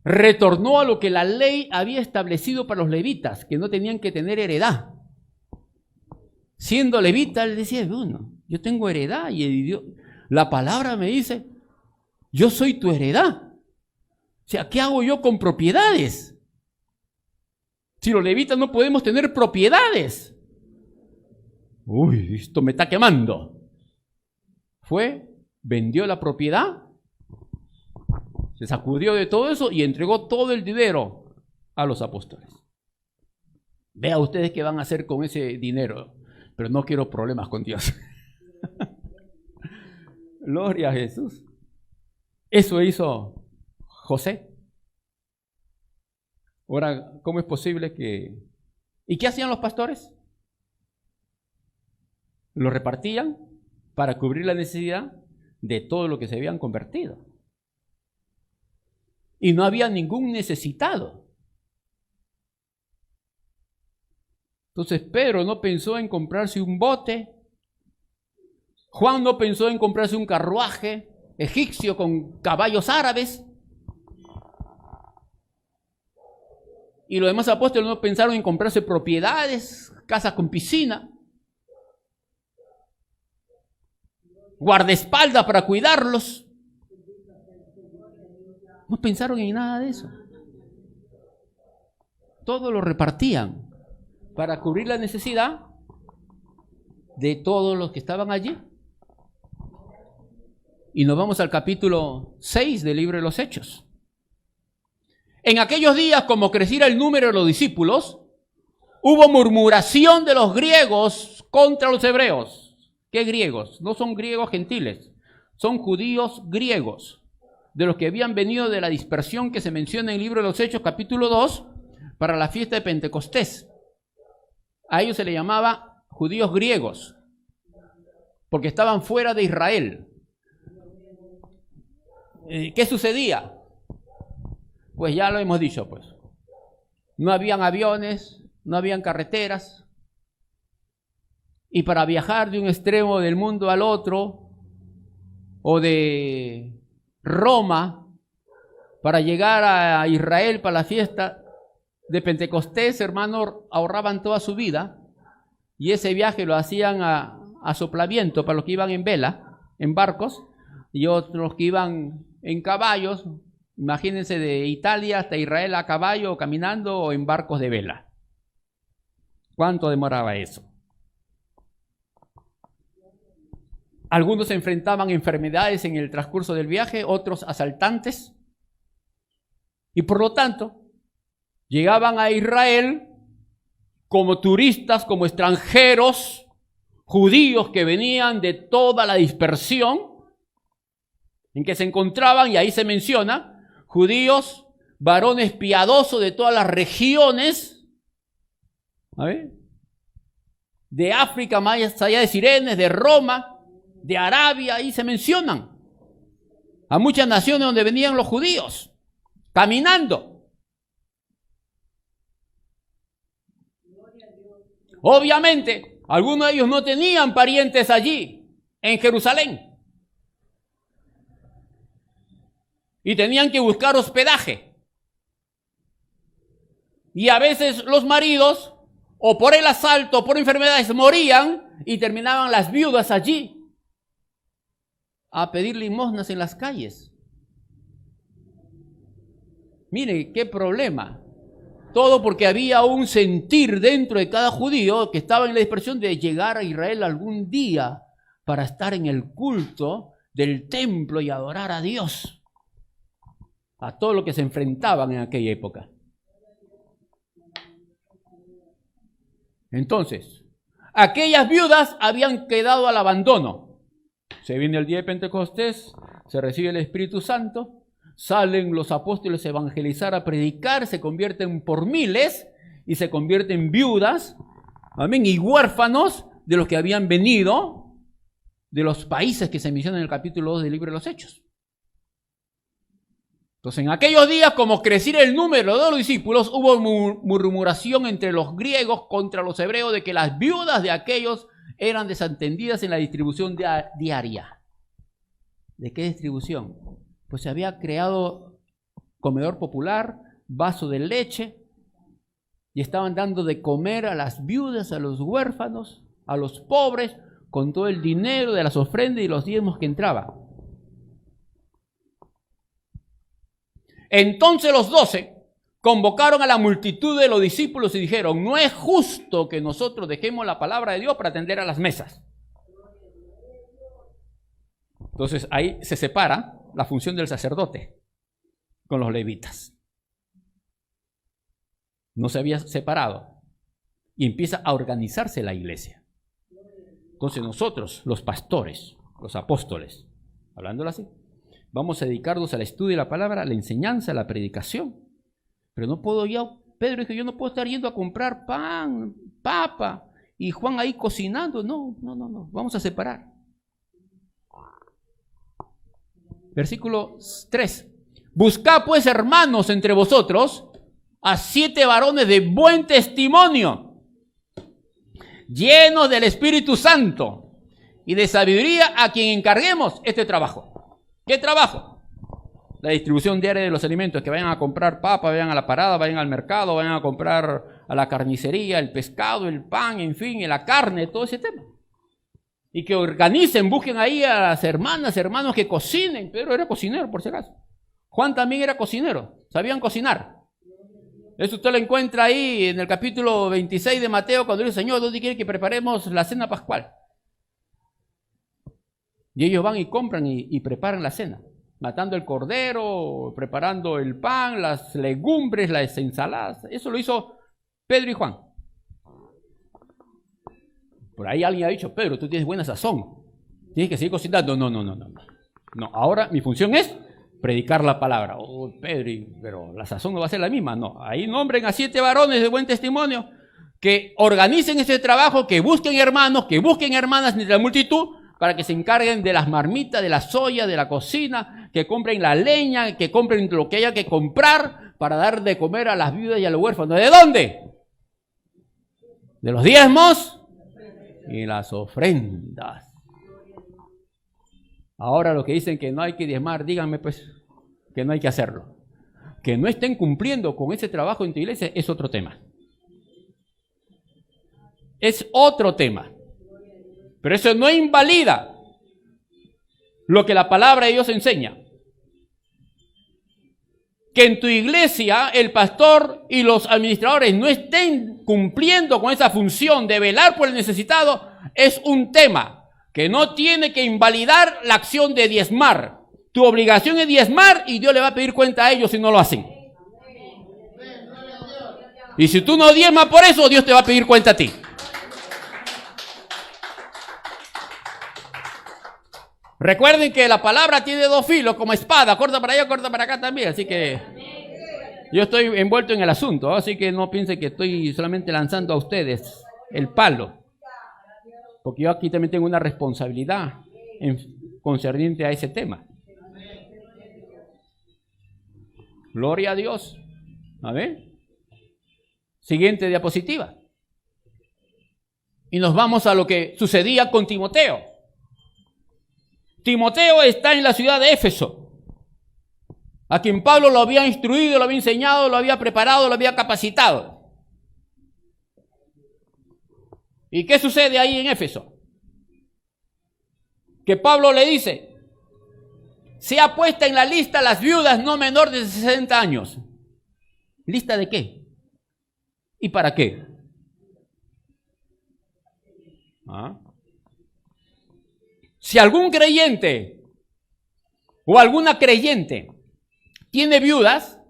Retornó a lo que la ley había establecido para los levitas, que no tenían que tener heredad. Siendo levita, él decía, bueno, yo tengo heredad y Dios, la palabra me dice, yo soy tu heredad. O sea, ¿qué hago yo con propiedades? Si los levitas no podemos tener propiedades. Uy, esto me está quemando. Vendió la propiedad Se sacudió de todo eso y entregó todo el dinero a los apóstoles. Vea ustedes qué van a hacer con ese dinero, pero no quiero problemas con Dios. Gloria a Jesús. Eso hizo José. Ahora, ¿cómo es posible que... ¿Y qué hacían los pastores? Lo repartían para cubrir la necesidad de todo lo que se habían convertido. Y no había ningún necesitado. Entonces Pedro no pensó en comprarse un bote. Juan no pensó en comprarse un carruaje egipcio con caballos árabes. Y los demás apóstoles no pensaron en comprarse propiedades, casas con piscina, guardaespaldas para cuidarlos. No pensaron en nada de eso. Todo lo repartían para cubrir la necesidad de todos los que estaban allí. Y nos vamos al capítulo 6 del libro de los Hechos. En aquellos días, como creciera el número de los discípulos, hubo murmuración de los griegos contra los hebreos. ¿Qué griegos? No son griegos gentiles, son judíos griegos, de los que habían venido de la dispersión que se menciona en el libro de los Hechos, capítulo 2, para la fiesta de Pentecostés. A ellos se les llamaba judíos griegos, porque estaban fuera de Israel. ¿Qué sucedía? Pues ya lo hemos dicho, pues. No habían aviones, no habían carreteras. Y para viajar de un extremo del mundo al otro, o de Roma, para llegar a Israel para la fiesta de Pentecostés, hermano, ahorraban toda su vida. Y ese viaje lo hacían a soplaviento para los que iban en vela, en barcos, y otros que iban en caballos. Imagínense de Italia hasta Israel a caballo, caminando o en barcos de vela. ¿Cuánto demoraba eso? Algunos se enfrentaban a enfermedades en el transcurso del viaje, otros asaltantes. Y por lo tanto, llegaban a Israel como turistas, como extranjeros, judíos que venían de toda la dispersión en que se encontraban, y ahí se menciona, judíos, varones piadosos de todas las regiones, de África, más allá de Cirenes, de Roma, de Arabia, ahí se mencionan a muchas naciones donde venían los judíos, caminando. Obviamente, algunos de ellos no tenían parientes allí, en Jerusalén. Y tenían que buscar hospedaje. Y a veces los maridos, o por el asalto, o por enfermedades, morían y terminaban las viudas allí a pedir limosnas en las calles. Mire, qué problema. Todo porque había un sentir dentro de cada judío que estaba en la dispersión de llegar a Israel algún día para estar en el culto del templo y adorar a Dios. A todo lo que se enfrentaban en aquella época. Entonces, aquellas viudas habían quedado al abandono. Se viene el día de Pentecostés, se recibe el Espíritu Santo, salen los apóstoles a evangelizar, a predicar, se convierten por miles y se convierten viudas, amén, y huérfanos de los que habían venido de los países que se mencionan en el capítulo 2 del libro de los Hechos. Entonces, en aquellos días, como creciera el número de los discípulos, hubo murmuración entre los griegos contra los hebreos de que las viudas de aquellos eran desatendidas en la distribución diaria. ¿De qué distribución? Pues se había creado comedor popular, vaso de leche, y estaban dando de comer a las viudas, a los huérfanos, a los pobres, con todo el dinero de las ofrendas y los diezmos que entraban. Entonces los 12 convocaron a la multitud de los discípulos y dijeron: no es justo que nosotros dejemos la palabra de Dios para atender a las mesas. Entonces ahí se separa la función del sacerdote. con los levitas. No se había separado. Y empieza a organizarse la iglesia. Entonces nosotros, los pastores, los apóstoles, hablándolo así, vamos a dedicarnos al estudio de la palabra, a la enseñanza, a la predicación. Pero no puedo Pedro dijo, yo no puedo estar yendo a comprar pan, papa, y Juan ahí cocinando. No, vamos a separar. Versículo 3. Buscad pues, hermanos, entre vosotros a 7 varones de buen testimonio, llenos del Espíritu Santo y de sabiduría, a quien encarguemos este trabajo. ¿Qué trabajo? La distribución diaria de los alimentos, que vayan a comprar papa, vayan a la parada, vayan al mercado, vayan a comprar a la carnicería, el pescado, el pan, en fin, la carne, todo ese tema. Y que organicen, busquen ahí a las hermanas, hermanos que cocinen. Pedro era cocinero, por si acaso. Juan también era cocinero, sabían cocinar. Eso usted lo encuentra ahí en el capítulo 26 de Mateo, cuando dice, Señor, ¿dónde quiere que preparemos la cena pascual? Y ellos van y compran y preparan la cena, matando el cordero, preparando el pan, las legumbres, las ensaladas. Eso lo hizo Pedro y Juan. Por ahí alguien ha dicho, Pedro, tú tienes buena sazón, tienes que seguir cocinando. No, ahora mi función es predicar la palabra. Oh, Pedro, pero la sazón no va a ser la misma. No, ahí nombren a 7 varones de buen testimonio que organicen ese trabajo, que busquen hermanos, que busquen hermanas entre la multitud para que se encarguen de las marmitas, de la soya, de la cocina, que compren la leña, que compren lo que haya que comprar para dar de comer a las viudas y a los huérfanos. ¿De dónde? De los diezmos y las ofrendas. Ahora los que dicen que no hay que diezmar, díganme pues que no hay que hacerlo. Que no estén cumpliendo con ese trabajo en tu iglesia es otro tema. Es otro tema. Pero eso no invalida lo que la palabra de Dios enseña. Que en tu iglesia el pastor y los administradores no estén cumpliendo con esa función de velar por el necesitado es un tema que no tiene que invalidar la acción de diezmar. Tu obligación es diezmar y Dios le va a pedir cuenta a ellos si no lo hacen. Y si tú no diezmas por eso, Dios te va a pedir cuenta a ti. Recuerden que la palabra tiene 2 filos como espada, corta para allá, corta para acá también, así que yo estoy envuelto en el asunto, así que no piensen que estoy solamente lanzando a ustedes el palo, porque yo aquí también tengo una responsabilidad concerniente a ese tema. Gloria a Dios. A ver. Siguiente diapositiva. Y nos vamos a lo que sucedía con Timoteo. Timoteo está en la ciudad de Éfeso, a quien Pablo lo había instruido, lo había enseñado, lo había preparado, lo había capacitado. ¿Y qué sucede ahí en Éfeso? Que Pablo le dice, sea puesta en la lista las viudas no menor de 60 años. ¿Lista de qué? ¿Y para qué? Si algún creyente o alguna creyente tiene viudas,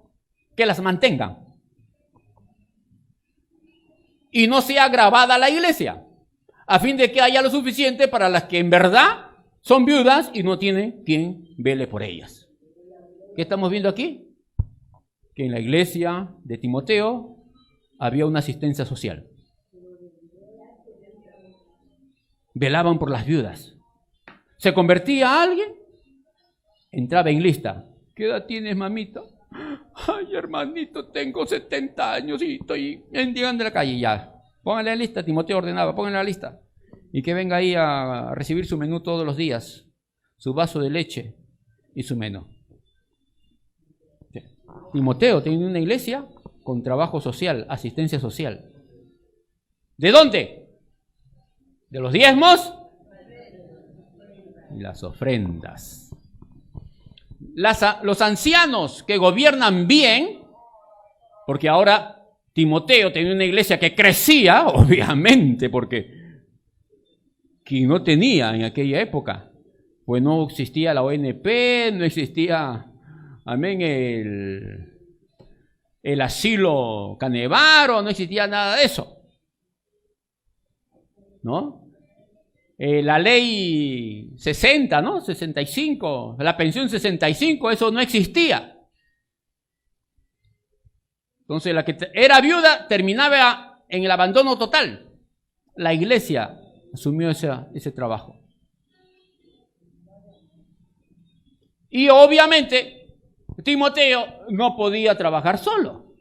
que las mantengan. Y no sea agravada la iglesia, a fin de que haya lo suficiente para las que en verdad son viudas y no tienen quien vele por ellas. ¿Qué estamos viendo aquí? Que en la iglesia de Timoteo había una asistencia social. Velaban por las viudas. Se convertía alguien, entraba en lista. ¿Qué edad tienes, mamita? Ay, hermanito, tengo 70 años y estoy mendigando en la calle. Ya, póngale la lista, Timoteo ordenaba, póngale la lista. Y que venga ahí a recibir su menú todos los días, su vaso de leche y su menú. Timoteo tenía una iglesia con trabajo social, asistencia social. ¿De dónde? De los diezmos y las ofrendas. Los ancianos que gobiernan bien, porque ahora Timoteo tenía una iglesia que crecía, obviamente, porque quien no tenía en aquella época, pues no existía la ONP, no existía amén, el asilo Canevaro, no existía nada de eso, ¿no? La ley 60, ¿no? 65, la pensión 65, eso no existía. Entonces la que era viuda terminaba en el abandono total. La iglesia asumió ese trabajo. Y obviamente Timoteo no podía trabajar solo.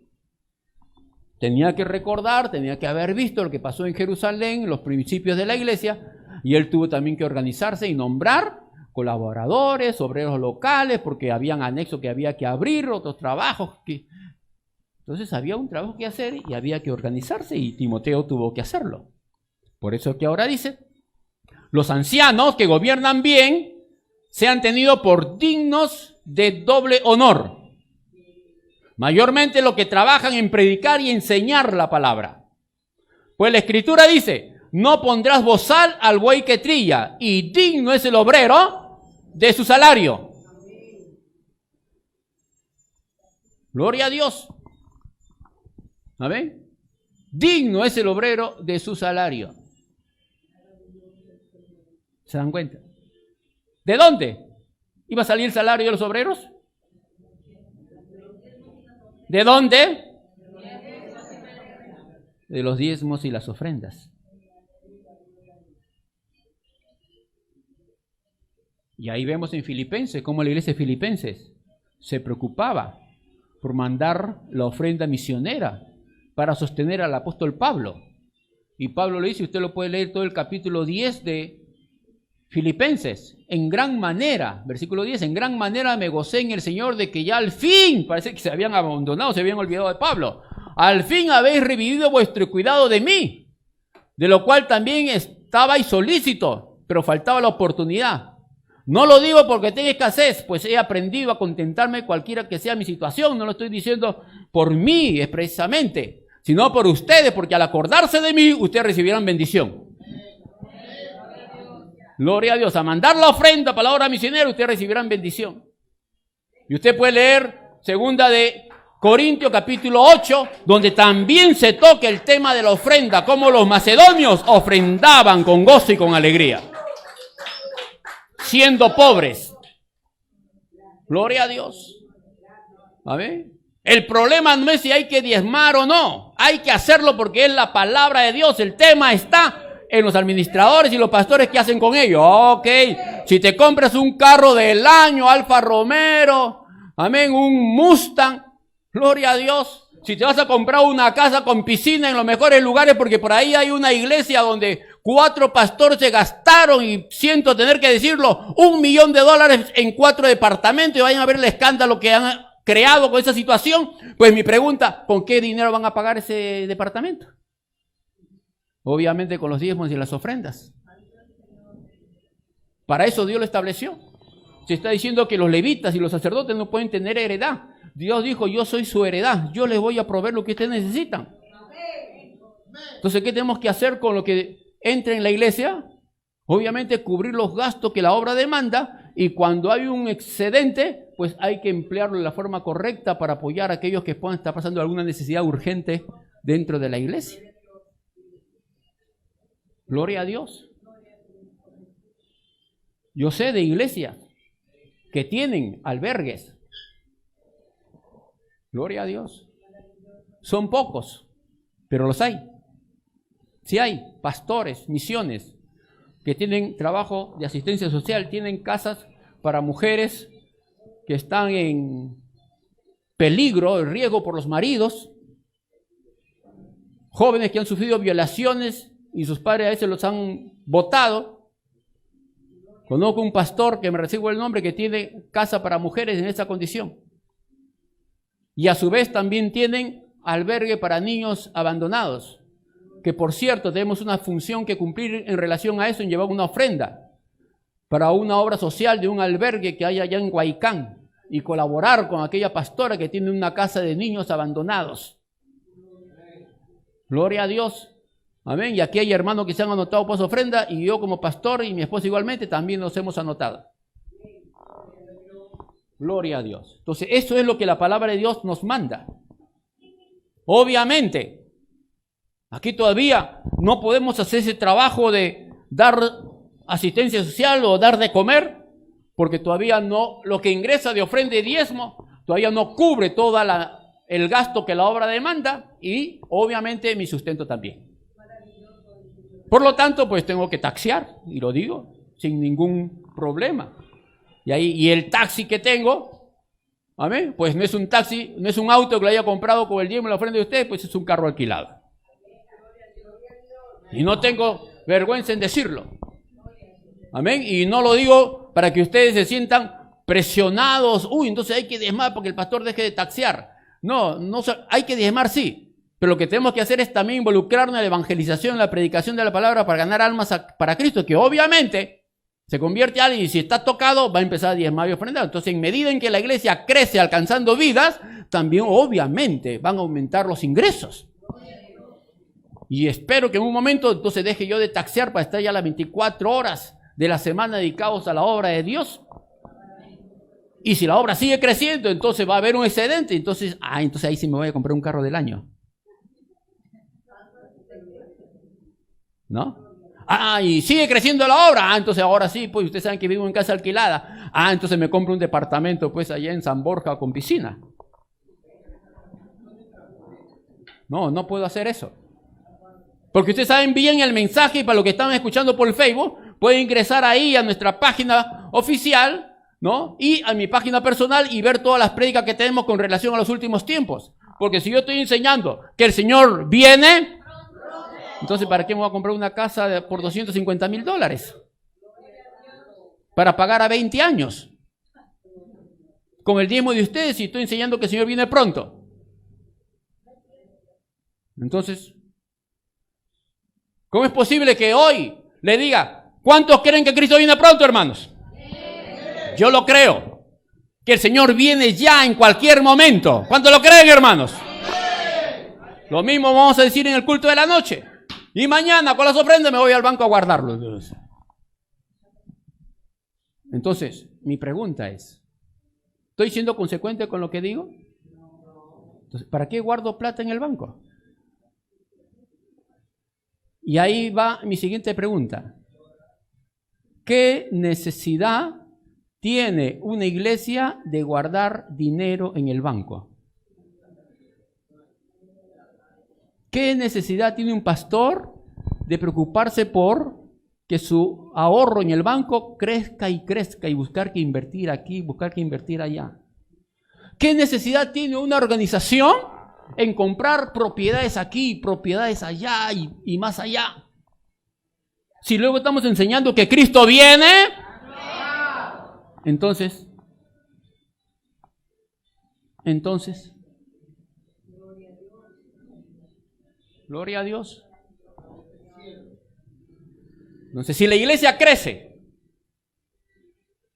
Tenía que recordar, tenía que haber visto lo que pasó en Jerusalén, los principios de la iglesia, y él tuvo también que organizarse y nombrar colaboradores, obreros locales, porque habían anexos que había que abrir, otros trabajos. Entonces había un trabajo que hacer y había que organizarse, y Timoteo tuvo que hacerlo. Por eso que ahora dice, los ancianos que gobiernan bien sean tenidos por dignos de doble honor, mayormente los que trabajan en predicar y enseñar la palabra. Pues la Escritura dice, no pondrás bozal al buey que trilla, y digno es el obrero de su salario. Gloria a Dios. ¿Amén? Digno es el obrero de su salario. ¿Se dan cuenta? ¿De dónde iba a salir el salario de los obreros? ¿De dónde? De los diezmos y las ofrendas. Y ahí vemos en Filipenses cómo la iglesia de Filipenses se preocupaba por mandar la ofrenda misionera para sostener al apóstol Pablo. Y Pablo le dice, usted lo puede leer todo el capítulo 10 de Filipenses, en gran manera, versículo 10, en gran manera me gocé en el Señor de que ya al fin, parece que se habían abandonado, se habían olvidado de Pablo, al fin habéis revivido vuestro cuidado de mí, de lo cual también estabais solícito, pero faltaba la oportunidad. No lo digo porque tenga escasez, pues he aprendido a contentarme cualquiera que sea mi situación. No lo estoy diciendo por mí expresamente, sino por ustedes, porque al acordarse de mí, ustedes recibirán bendición. Gloria a Dios. A mandar la ofrenda para la obra misionera, ustedes recibirán bendición. Y usted puede leer 2 de Corintios capítulo 8, donde también se toca el tema de la ofrenda, cómo los macedonios ofrendaban con gozo y con alegría, siendo pobres. Gloria a Dios. ¿Amén? El problema no es si hay que diezmar o no. Hay que hacerlo porque es la palabra de Dios. El tema está en los administradores y los pastores que hacen con ellos. Ok, si te compras un carro del año, Alfa Romero, amén, un Mustang, gloria a Dios. Si te vas a comprar una casa con piscina en los mejores lugares, porque por ahí hay una iglesia donde 4 pastores se gastaron, y siento tener que decirlo, $1 millón en 4 departamentos, y vayan a ver el escándalo que han creado con esa situación. Pues mi pregunta, ¿con qué dinero van a pagar ese departamento? Obviamente con los diezmos y las ofrendas. Para eso Dios lo estableció. Se está diciendo que los levitas y los sacerdotes no pueden tener heredad. Dios dijo, yo soy su heredad, yo les voy a proveer lo que ustedes necesitan. Entonces, ¿qué tenemos que hacer con lo que entre en la iglesia? Obviamente cubrir los gastos que la obra demanda, y cuando hay un excedente, pues hay que emplearlo de la forma correcta para apoyar a aquellos que puedan estar pasando alguna necesidad urgente dentro de la iglesia. Gloria a Dios. Yo sé de iglesias que tienen albergues. Gloria a Dios. Son pocos, pero los hay. Sí hay pastores, misiones, que tienen trabajo de asistencia social, tienen casas para mujeres que están en peligro, en riesgo por los maridos, jóvenes que han sufrido violaciones y sus padres a veces los han botado. Conozco un pastor, que me recibo el nombre, que tiene casa para mujeres en esa condición. Y a su vez también tienen albergue para niños abandonados, que por cierto tenemos una función que cumplir en relación a eso, en llevar una ofrenda para una obra social de un albergue que hay allá en Huaycán, y colaborar con aquella pastora que tiene una casa de niños abandonados. Gloria a Dios. Amén. Y aquí hay hermanos que se han anotado por su ofrenda, y yo como pastor y mi esposa igualmente también nos hemos anotado. Gloria a Dios. Entonces, eso es lo que la palabra de Dios nos manda. Obviamente, aquí todavía no podemos hacer ese trabajo de dar asistencia social o dar de comer, porque todavía no, lo que ingresa de ofrenda y diezmo, todavía no cubre todo el gasto que la obra demanda y obviamente mi sustento también. Por lo tanto, pues tengo que taxiar, y lo digo, sin ningún problema. Y el taxi que tengo, ¿amén? Pues no es un taxi, no es un auto que lo haya comprado con el diezmo y la ofrenda de ustedes, pues es un carro alquilado. Y no tengo vergüenza en decirlo. Amén. Y no lo digo para que ustedes se sientan presionados. Uy, entonces hay que diezmar porque el pastor deje de taxear. No, hay que diezmar, sí. Pero lo que tenemos que hacer es también involucrarnos en la evangelización, en la predicación de la palabra para ganar almas para Cristo, que obviamente se convierte a alguien y si está tocado va a empezar a diezmar y ofrendar. Entonces, en medida en que la iglesia crece alcanzando vidas, también obviamente van a aumentar los ingresos. Y espero que en un momento entonces deje yo de taxear para estar ya las 24 horas de la semana dedicados a la obra de Dios. Y si la obra sigue creciendo, entonces va a haber un excedente. Entonces ahí sí me voy a comprar un carro del año. ¿No? Y sigue creciendo la obra. Entonces ahora sí, pues ustedes saben que vivo en casa alquilada. Entonces me compro un departamento pues allá en San Borja con piscina. No puedo hacer eso. Porque ustedes saben bien el mensaje y para los que están escuchando por el Facebook, pueden ingresar ahí a nuestra página oficial, ¿no? Y a mi página personal y ver todas las prédicas que tenemos con relación a los últimos tiempos. Porque si yo estoy enseñando que el Señor viene, entonces ¿para qué me voy a comprar una casa por $250,000? Para pagar a 20 años. Con el diezmo de ustedes y estoy enseñando que el Señor viene pronto. Entonces, ¿cómo es posible que hoy le diga, ¿cuántos creen que Cristo viene pronto, hermanos? Yo lo creo, que el Señor viene ya en cualquier momento. ¿Cuántos lo creen, hermanos? Lo mismo vamos a decir en el culto de la noche. Y mañana con las ofrendas me voy al banco a guardarlo. Entonces, mi pregunta es, ¿estoy siendo consecuente con lo que digo? Entonces, ¿para qué guardo plata en el banco? Y ahí va mi siguiente pregunta. ¿Qué necesidad tiene una iglesia de guardar dinero en el banco? ¿Qué necesidad tiene un pastor de preocuparse por que su ahorro en el banco crezca y buscar que invertir aquí, buscar que invertir allá? ¿Qué necesidad tiene una organización en comprar propiedades aquí, propiedades allá y más allá? Si luego estamos enseñando que Cristo viene, entonces, gloria a Dios. Entonces, si la iglesia crece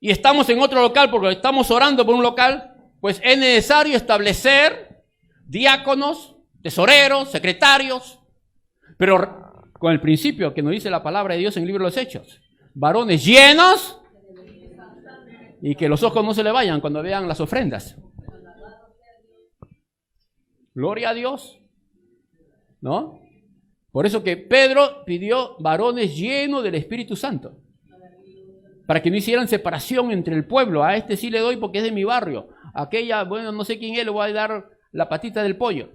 y estamos en otro local porque estamos orando por un local, pues es necesario establecer diáconos, tesoreros, secretarios, pero con el principio que nos dice la palabra de Dios en el libro de los Hechos: varones llenos y que los ojos no se le vayan cuando vean las ofrendas. Gloria a Dios, ¿no? Por eso que Pedro pidió varones llenos del Espíritu Santo, para que no hicieran separación entre el pueblo. A este sí le doy porque es de mi barrio, aquella, bueno, no sé quién es, le voy a dar la patita del pollo,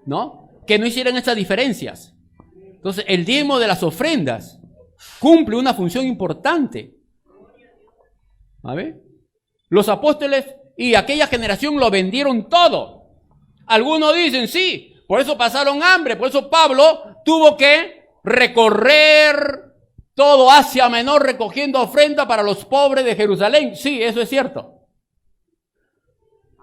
¿no? Que no hicieran esas diferencias. Entonces, el diezmo de las ofrendas cumple una función importante. ¿A ver? Los apóstoles y aquella generación lo vendieron todo. Algunos dicen, sí, por eso pasaron hambre, por eso Pablo tuvo que recorrer todo Asia Menor recogiendo ofrenda para los pobres de Jerusalén. Sí, eso es cierto.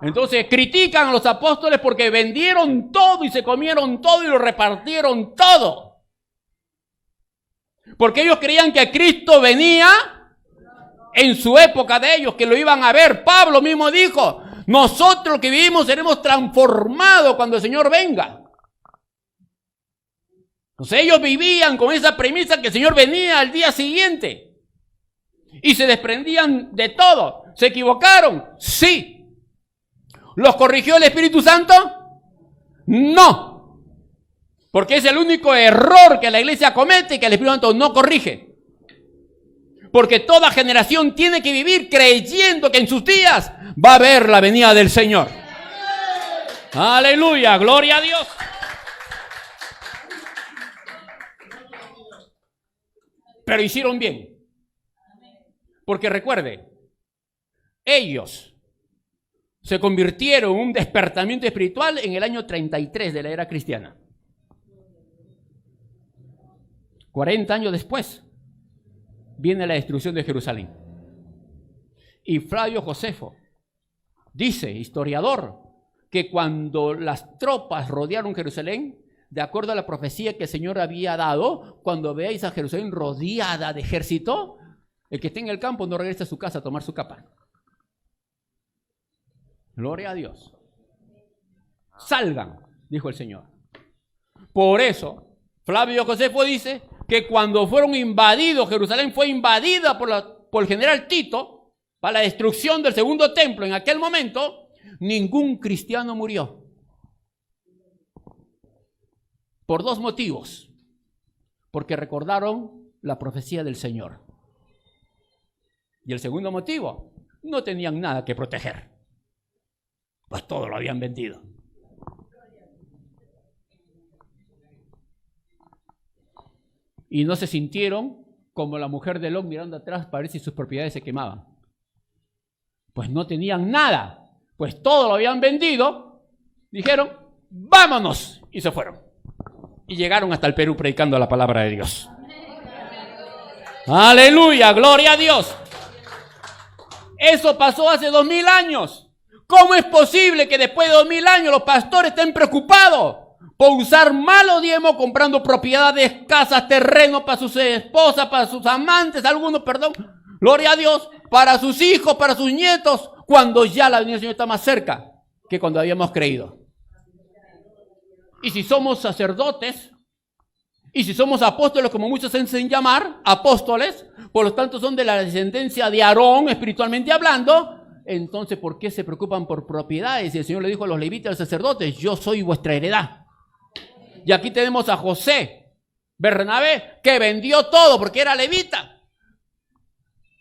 Entonces critican a los apóstoles porque vendieron todo y se comieron todo y lo repartieron todo. Porque ellos creían que Cristo venía en su época de ellos, que lo iban a ver. Pablo mismo dijo, nosotros que vivimos seremos transformados cuando el Señor venga. Entonces ellos vivían con esa premisa que el Señor venía al día siguiente. Y se desprendían de todo. ¿Se equivocaron? Sí. ¿Los corrigió el Espíritu Santo? No. Porque es el único error que la iglesia comete y que el Espíritu Santo no corrige. Porque toda generación tiene que vivir creyendo que en sus días va a haber la venida del Señor. Aleluya, gloria a Dios. Pero hicieron bien. Porque recuerde, ellos se convirtieron en un despertamiento espiritual en el año 33 de la era cristiana. 40 años después viene la destrucción de Jerusalén. Y Flavio Josefo dice, historiador, que cuando las tropas rodearon Jerusalén, de acuerdo a la profecía que el Señor había dado, cuando veáis a Jerusalén rodeada de ejército, el que esté en el campo no regrese a su casa a tomar su capa. Gloria a Dios. Salgan, dijo el Señor. Por eso, Flavio Josefo dice que cuando fueron invadidos, Jerusalén fue invadida por el general Tito, para la destrucción del segundo templo en aquel momento, ningún cristiano murió. Por dos motivos. Porque recordaron la profecía del Señor. Y el segundo motivo, no tenían nada que proteger. Pues todo lo habían vendido. Y no se sintieron como la mujer de Lot mirando atrás para ver si sus propiedades se quemaban. Pues no tenían nada. Pues todo lo habían vendido. Dijeron, vámonos. Y se fueron. Y llegaron hasta el Perú predicando la palabra de Dios. Aleluya, gloria a Dios. Eso pasó hace 2000 años. ¿Cómo es posible que después de 2000 años los pastores estén preocupados por usar malos diezmos comprando propiedades, casas, terrenos para sus esposas, para sus amantes, algunos, perdón, gloria a Dios, para sus hijos, para sus nietos, cuando ya la venida del Señor está más cerca que cuando habíamos creído? Y si somos sacerdotes, y si somos apóstoles, como muchos se hacen llamar, apóstoles, por lo tanto son de la descendencia de Aarón, espiritualmente hablando, entonces ¿por qué se preocupan por propiedades? Y el Señor le dijo a los levitas, a los sacerdotes, yo soy vuestra heredad. Y aquí tenemos a José, Bernabé, que vendió todo porque era levita.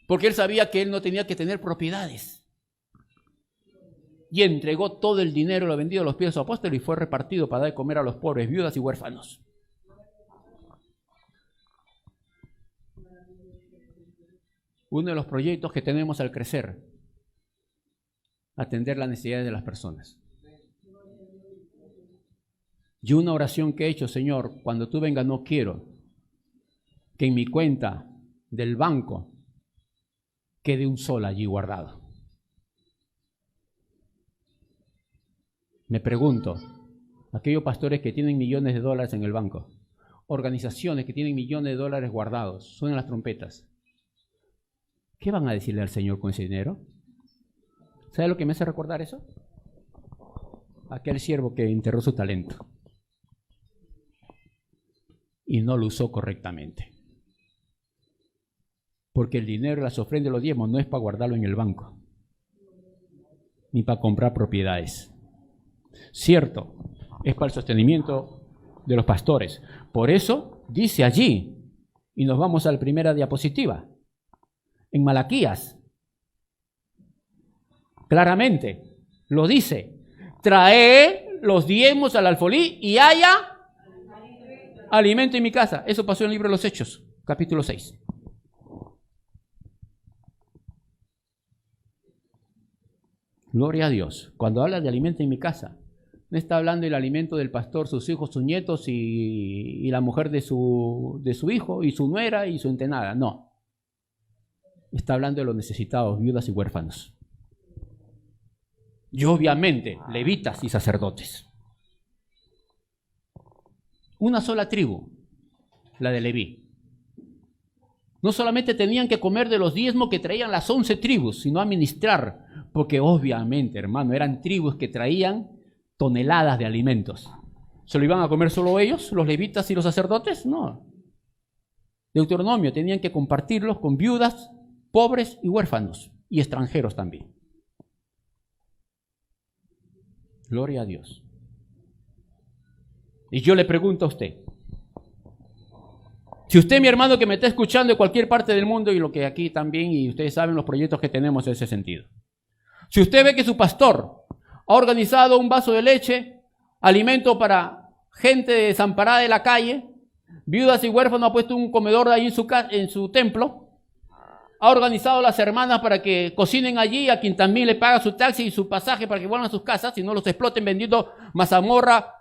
Porque él sabía que él no tenía que tener propiedades. Y entregó todo el dinero, lo vendido a los pies de su apóstol y fue repartido para dar de comer a los pobres, viudas y huérfanos. Uno de los proyectos que tenemos al crecer, atender las necesidades de las personas. Y una oración que he hecho, Señor, cuando tú vengas no quiero que en mi cuenta del banco quede un sol allí guardado. Me pregunto, aquellos pastores que tienen millones de dólares en el banco, organizaciones que tienen millones de dólares guardados, suenan las trompetas, ¿qué van a decirle al Señor con ese dinero? ¿Sabe lo que me hace recordar eso? Aquel siervo que enterró su talento y no lo usó correctamente. Porque el dinero, las ofrendas y los diezmos no es para guardarlo en el banco, ni para comprar propiedades. Cierto, es para el sostenimiento de los pastores. Por eso dice allí, y nos vamos a la primera diapositiva, en Malaquías, claramente lo dice, trae los diezmos al alfolí y haya alimento en mi casa. Eso pasó en el libro de los Hechos, capítulo 6. Gloria a Dios. Cuando habla de alimento en mi casa, no está hablando del alimento del pastor, sus hijos, sus nietos y la mujer de su hijo y su nuera y su entenada. No. Está hablando de los necesitados, viudas y huérfanos. Y obviamente, levitas y sacerdotes. Una sola tribu, la de Leví. No solamente tenían que comer de los diezmos que traían las 11 tribus, sino administrar, porque obviamente, hermano, eran tribus que traían toneladas de alimentos. ¿Se lo iban a comer solo ellos, los levitas y los sacerdotes? No. Deuteronomio, tenían que compartirlos con viudas, pobres y huérfanos. y extranjeros también. Gloria a Dios. Y yo le pregunto a usted, si usted, mi hermano, que me está escuchando de cualquier parte del mundo, y lo que aquí también, y ustedes saben los proyectos que tenemos en ese sentido, si usted ve que su pastor ha organizado un vaso de leche, alimento para gente desamparada de la calle, viudas y huérfanos, ha puesto un comedor ahí en su templo, ha organizado las hermanas para que cocinen allí, a quien también le paga su taxi y su pasaje para que vuelvan a sus casas, si no los exploten vendiendo mazamorra,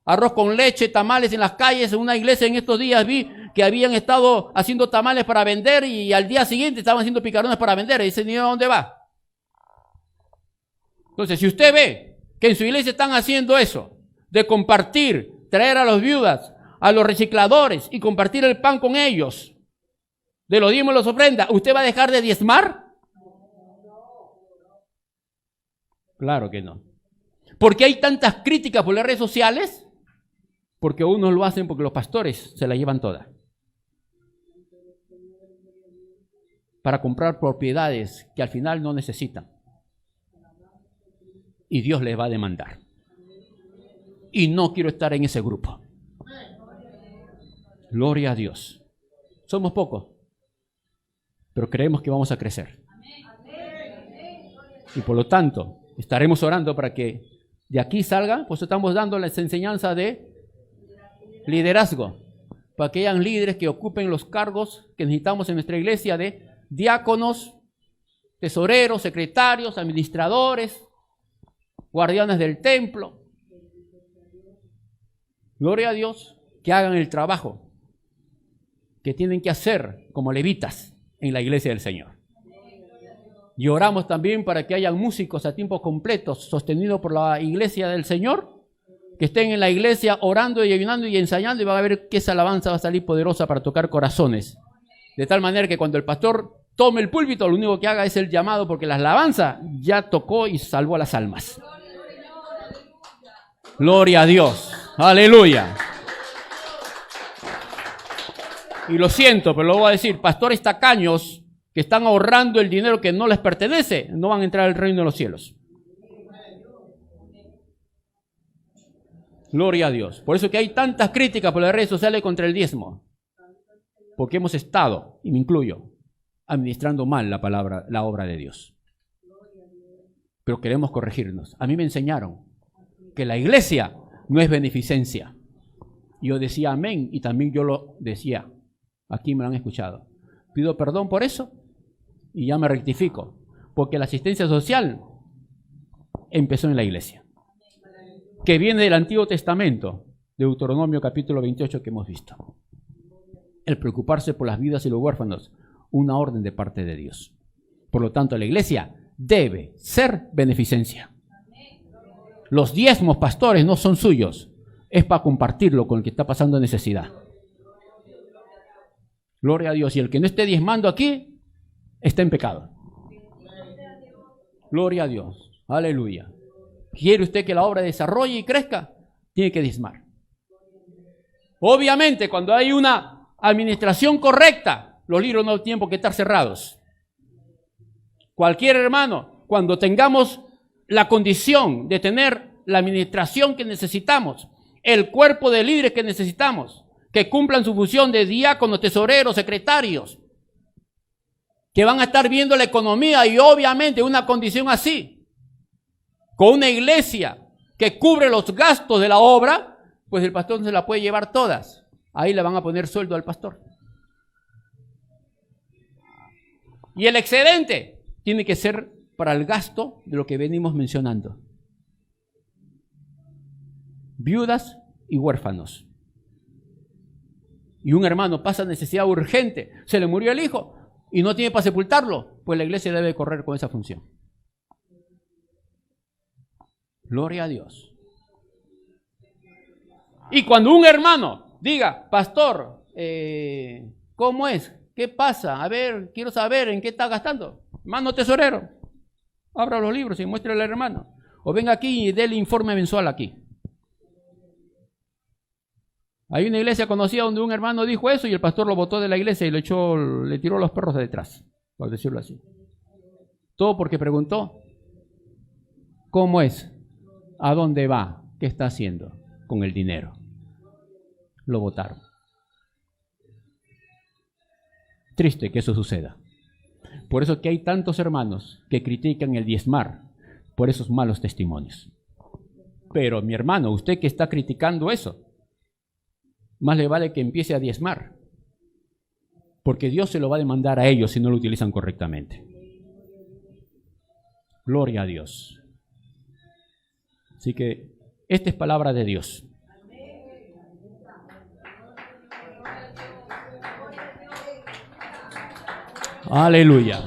arroz con leche, tamales en las calles. En una iglesia en estos días vi que habían estado haciendo tamales para vender y al día siguiente estaban haciendo picarones para vender. Y dice, ¿ni a dónde va? Entonces, si usted ve que en su iglesia están haciendo eso, de compartir, traer a las viudas, a los recicladores y compartir el pan con ellos, de los diezmos y las ofrendas, ¿usted va a dejar de diezmar? Claro que no. ¿Por qué hay tantas críticas por las redes sociales? Porque unos lo hacen porque los pastores se la llevan toda. Para comprar propiedades que al final no necesitan. Y Dios les va a demandar. Y no quiero estar en ese grupo. Gloria a Dios. Somos pocos, pero creemos que vamos a crecer. Y por lo tanto, estaremos orando para que de aquí salga, pues estamos dando las enseñanzas de liderazgo, para que hayan líderes que ocupen los cargos que necesitamos en nuestra iglesia de diáconos, tesoreros, secretarios, administradores, guardianes del templo. Gloria a Dios, que hagan el trabajo que tienen que hacer como levitas en la iglesia del Señor. Y oramos también para que hayan músicos a tiempo completo sostenidos por la iglesia del Señor, que estén en la iglesia orando y ayunando y ensayando, y van a ver que esa alabanza va a salir poderosa para tocar corazones. De tal manera que cuando el pastor tome el púlpito, lo único que haga es el llamado, porque la alabanza ya tocó y salvó a las almas. Gloria a Dios. Aleluya. Y lo siento, pero lo voy a decir, pastores tacaños que están ahorrando el dinero que no les pertenece, no van a entrar al reino de los cielos. Gloria a Dios. Por eso que hay tantas críticas por las redes sociales contra el diezmo. Porque hemos estado, y me incluyo, administrando mal la obra de Dios. Pero queremos corregirnos. A mí me enseñaron que la iglesia no es beneficencia. Yo decía amén y también yo lo decía. Aquí me lo han escuchado. Pido perdón por eso y ya me rectifico. Porque la asistencia social empezó en la iglesia. Que viene del Antiguo Testamento, Deuteronomio capítulo 28 que hemos visto. El preocuparse por las viudas y los huérfanos, una orden de parte de Dios. Por lo tanto, la iglesia debe ser beneficencia. Los diezmos, pastores, no son suyos. Es para compartirlo con el que está pasando necesidad. Gloria a Dios. Y el que no esté diezmando aquí, está en pecado. Gloria a Dios. Aleluya. ¿Quiere usted que la obra desarrolle y crezca? Tiene que diezmar. Obviamente, cuando hay una administración correcta, los libros no tienen por qué estar cerrados. Cualquier hermano, cuando tengamos la condición de tener la administración que necesitamos, el cuerpo de líderes que necesitamos, que cumplan su función de diáconos, tesoreros, secretarios, que van a estar viendo la economía y obviamente una condición así, con una iglesia que cubre los gastos de la obra, pues el pastor no se la puede llevar todas. Ahí le van a poner sueldo al pastor. Y el excedente tiene que ser para el gasto de lo que venimos mencionando. Viudas y huérfanos. Y un hermano pasa necesidad urgente, se le murió el hijo y no tiene para sepultarlo, pues la iglesia debe correr con esa función. Gloria a Dios. Y cuando un hermano diga, pastor, ¿cómo es? ¿Qué pasa? A ver, quiero saber en qué está gastando. Hermano tesorero, abra los libros y muéstrele al hermano. O venga aquí y dé el informe mensual aquí. Hay una iglesia conocida donde un hermano dijo eso y el pastor lo botó de la iglesia y le tiró los perros de detrás, por decirlo así. Todo porque preguntó, ¿cómo es? ¿A dónde va? ¿Qué está haciendo con el dinero? Lo botaron. Triste que eso suceda. Por eso que hay tantos hermanos que critican el diezmar por esos malos testimonios. Pero mi hermano, usted que está criticando eso, más le vale que empiece a diezmar, porque Dios se lo va a demandar a ellos si no lo utilizan correctamente. Gloria a Dios. Así que esta es palabra de Dios. Aleluya.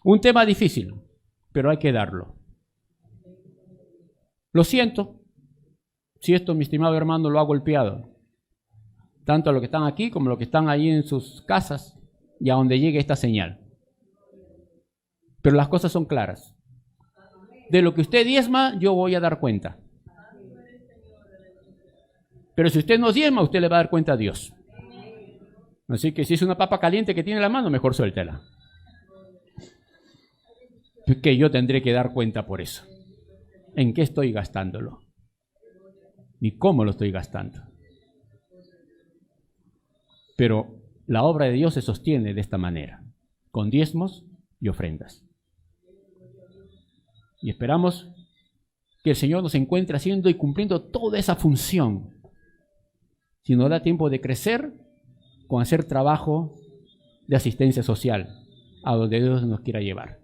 Un tema difícil, pero hay que darlo. Lo siento si esto, mi estimado hermano, lo ha golpeado, tanto a los que están aquí como a los que están ahí en sus casas y a donde llegue esta señal. Pero las cosas son claras. De lo que usted diezma, yo voy a dar cuenta. Pero si usted no diezma, usted le va a dar cuenta a Dios. Así que si es una papa caliente que tiene en la mano, mejor suéltela. Que yo tendré que dar cuenta por eso. ¿En qué estoy gastándolo? ¿Y cómo lo estoy gastando? Pero la obra de Dios se sostiene de esta manera, con diezmos y ofrendas. Y esperamos que el Señor nos encuentre haciendo y cumpliendo toda esa función. Si nos da tiempo de crecer, con hacer trabajo de asistencia social, a donde Dios nos quiera llevar.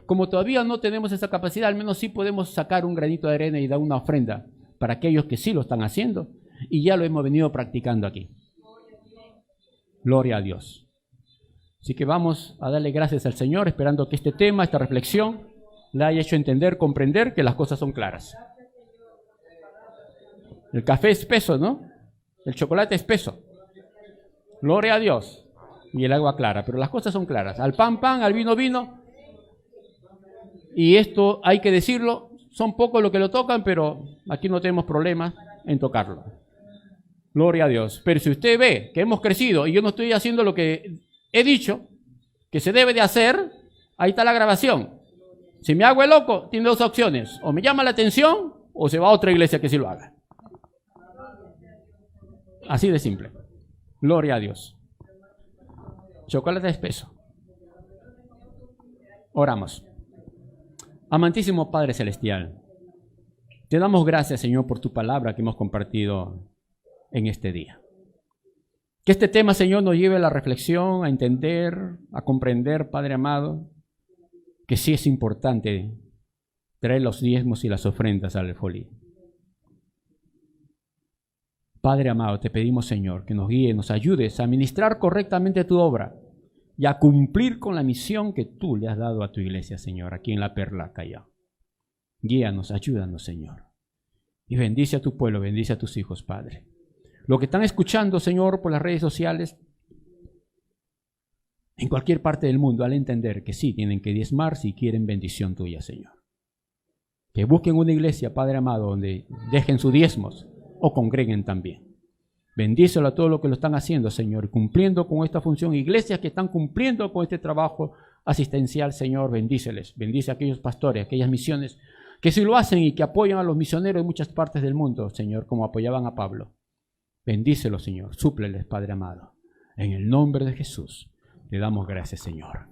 Como todavía no tenemos esa capacidad, al menos sí podemos sacar un granito de arena y dar una ofrenda para aquellos que sí lo están haciendo, y ya lo hemos venido practicando aquí. Gloria a Dios. Así que vamos a darle gracias al Señor, esperando que este tema, esta reflexión, le haya hecho entender, comprender que las cosas son claras. El café es espeso, ¿no? El chocolate es espeso. Gloria a Dios. Y el agua clara, pero las cosas son claras. Al pan, pan, al vino, vino. Y esto hay que decirlo, son pocos los que lo tocan, pero aquí no tenemos problemas en tocarlo. Gloria a Dios. Pero si usted ve que hemos crecido y yo no estoy haciendo lo que he dicho que se debe de hacer, ahí está la grabación. Si me hago el loco, tiene dos opciones. O me llama la atención o se va a otra iglesia que sí lo haga. Así de simple. Gloria a Dios. Chocolate espeso. Oramos. Amantísimo Padre Celestial, te damos gracias, Señor, por tu palabra que hemos compartido en este día. Que este tema, Señor, nos lleve a la reflexión, a entender, a comprender, Padre amado, que sí es importante traer los diezmos y las ofrendas al alfolí. Padre amado, te pedimos, Señor, que nos guíe, nos ayudes a administrar correctamente tu obra y a cumplir con la misión que tú le has dado a tu iglesia, Señor, aquí en la Perla Callao. Guíanos, ayúdanos, Señor. Y bendice a tu pueblo, bendice a tus hijos, Padre. Lo que están escuchando, Señor, por las redes sociales, en cualquier parte del mundo, al entender que sí tienen que diezmar si quieren bendición tuya, Señor. Que busquen una iglesia, Padre amado, donde dejen sus diezmos o congreguen también. Bendícelo a todos los que lo están haciendo, Señor, cumpliendo con esta función. Iglesias que están cumpliendo con este trabajo asistencial, Señor, bendíceles. Bendice a aquellos pastores, aquellas misiones que sí lo hacen y que apoyan a los misioneros en muchas partes del mundo, Señor, como apoyaban a Pablo. Bendícelos, Señor, súpleles, Padre amado. En el nombre de Jesús, te damos gracias, Señor.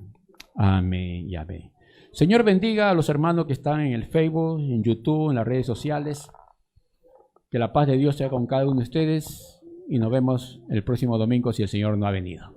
Amén y amén. Señor, bendiga a los hermanos que están en el Facebook, en YouTube, en las redes sociales. Que la paz de Dios sea con cada uno de ustedes. Y nos vemos el próximo domingo si el Señor no ha venido.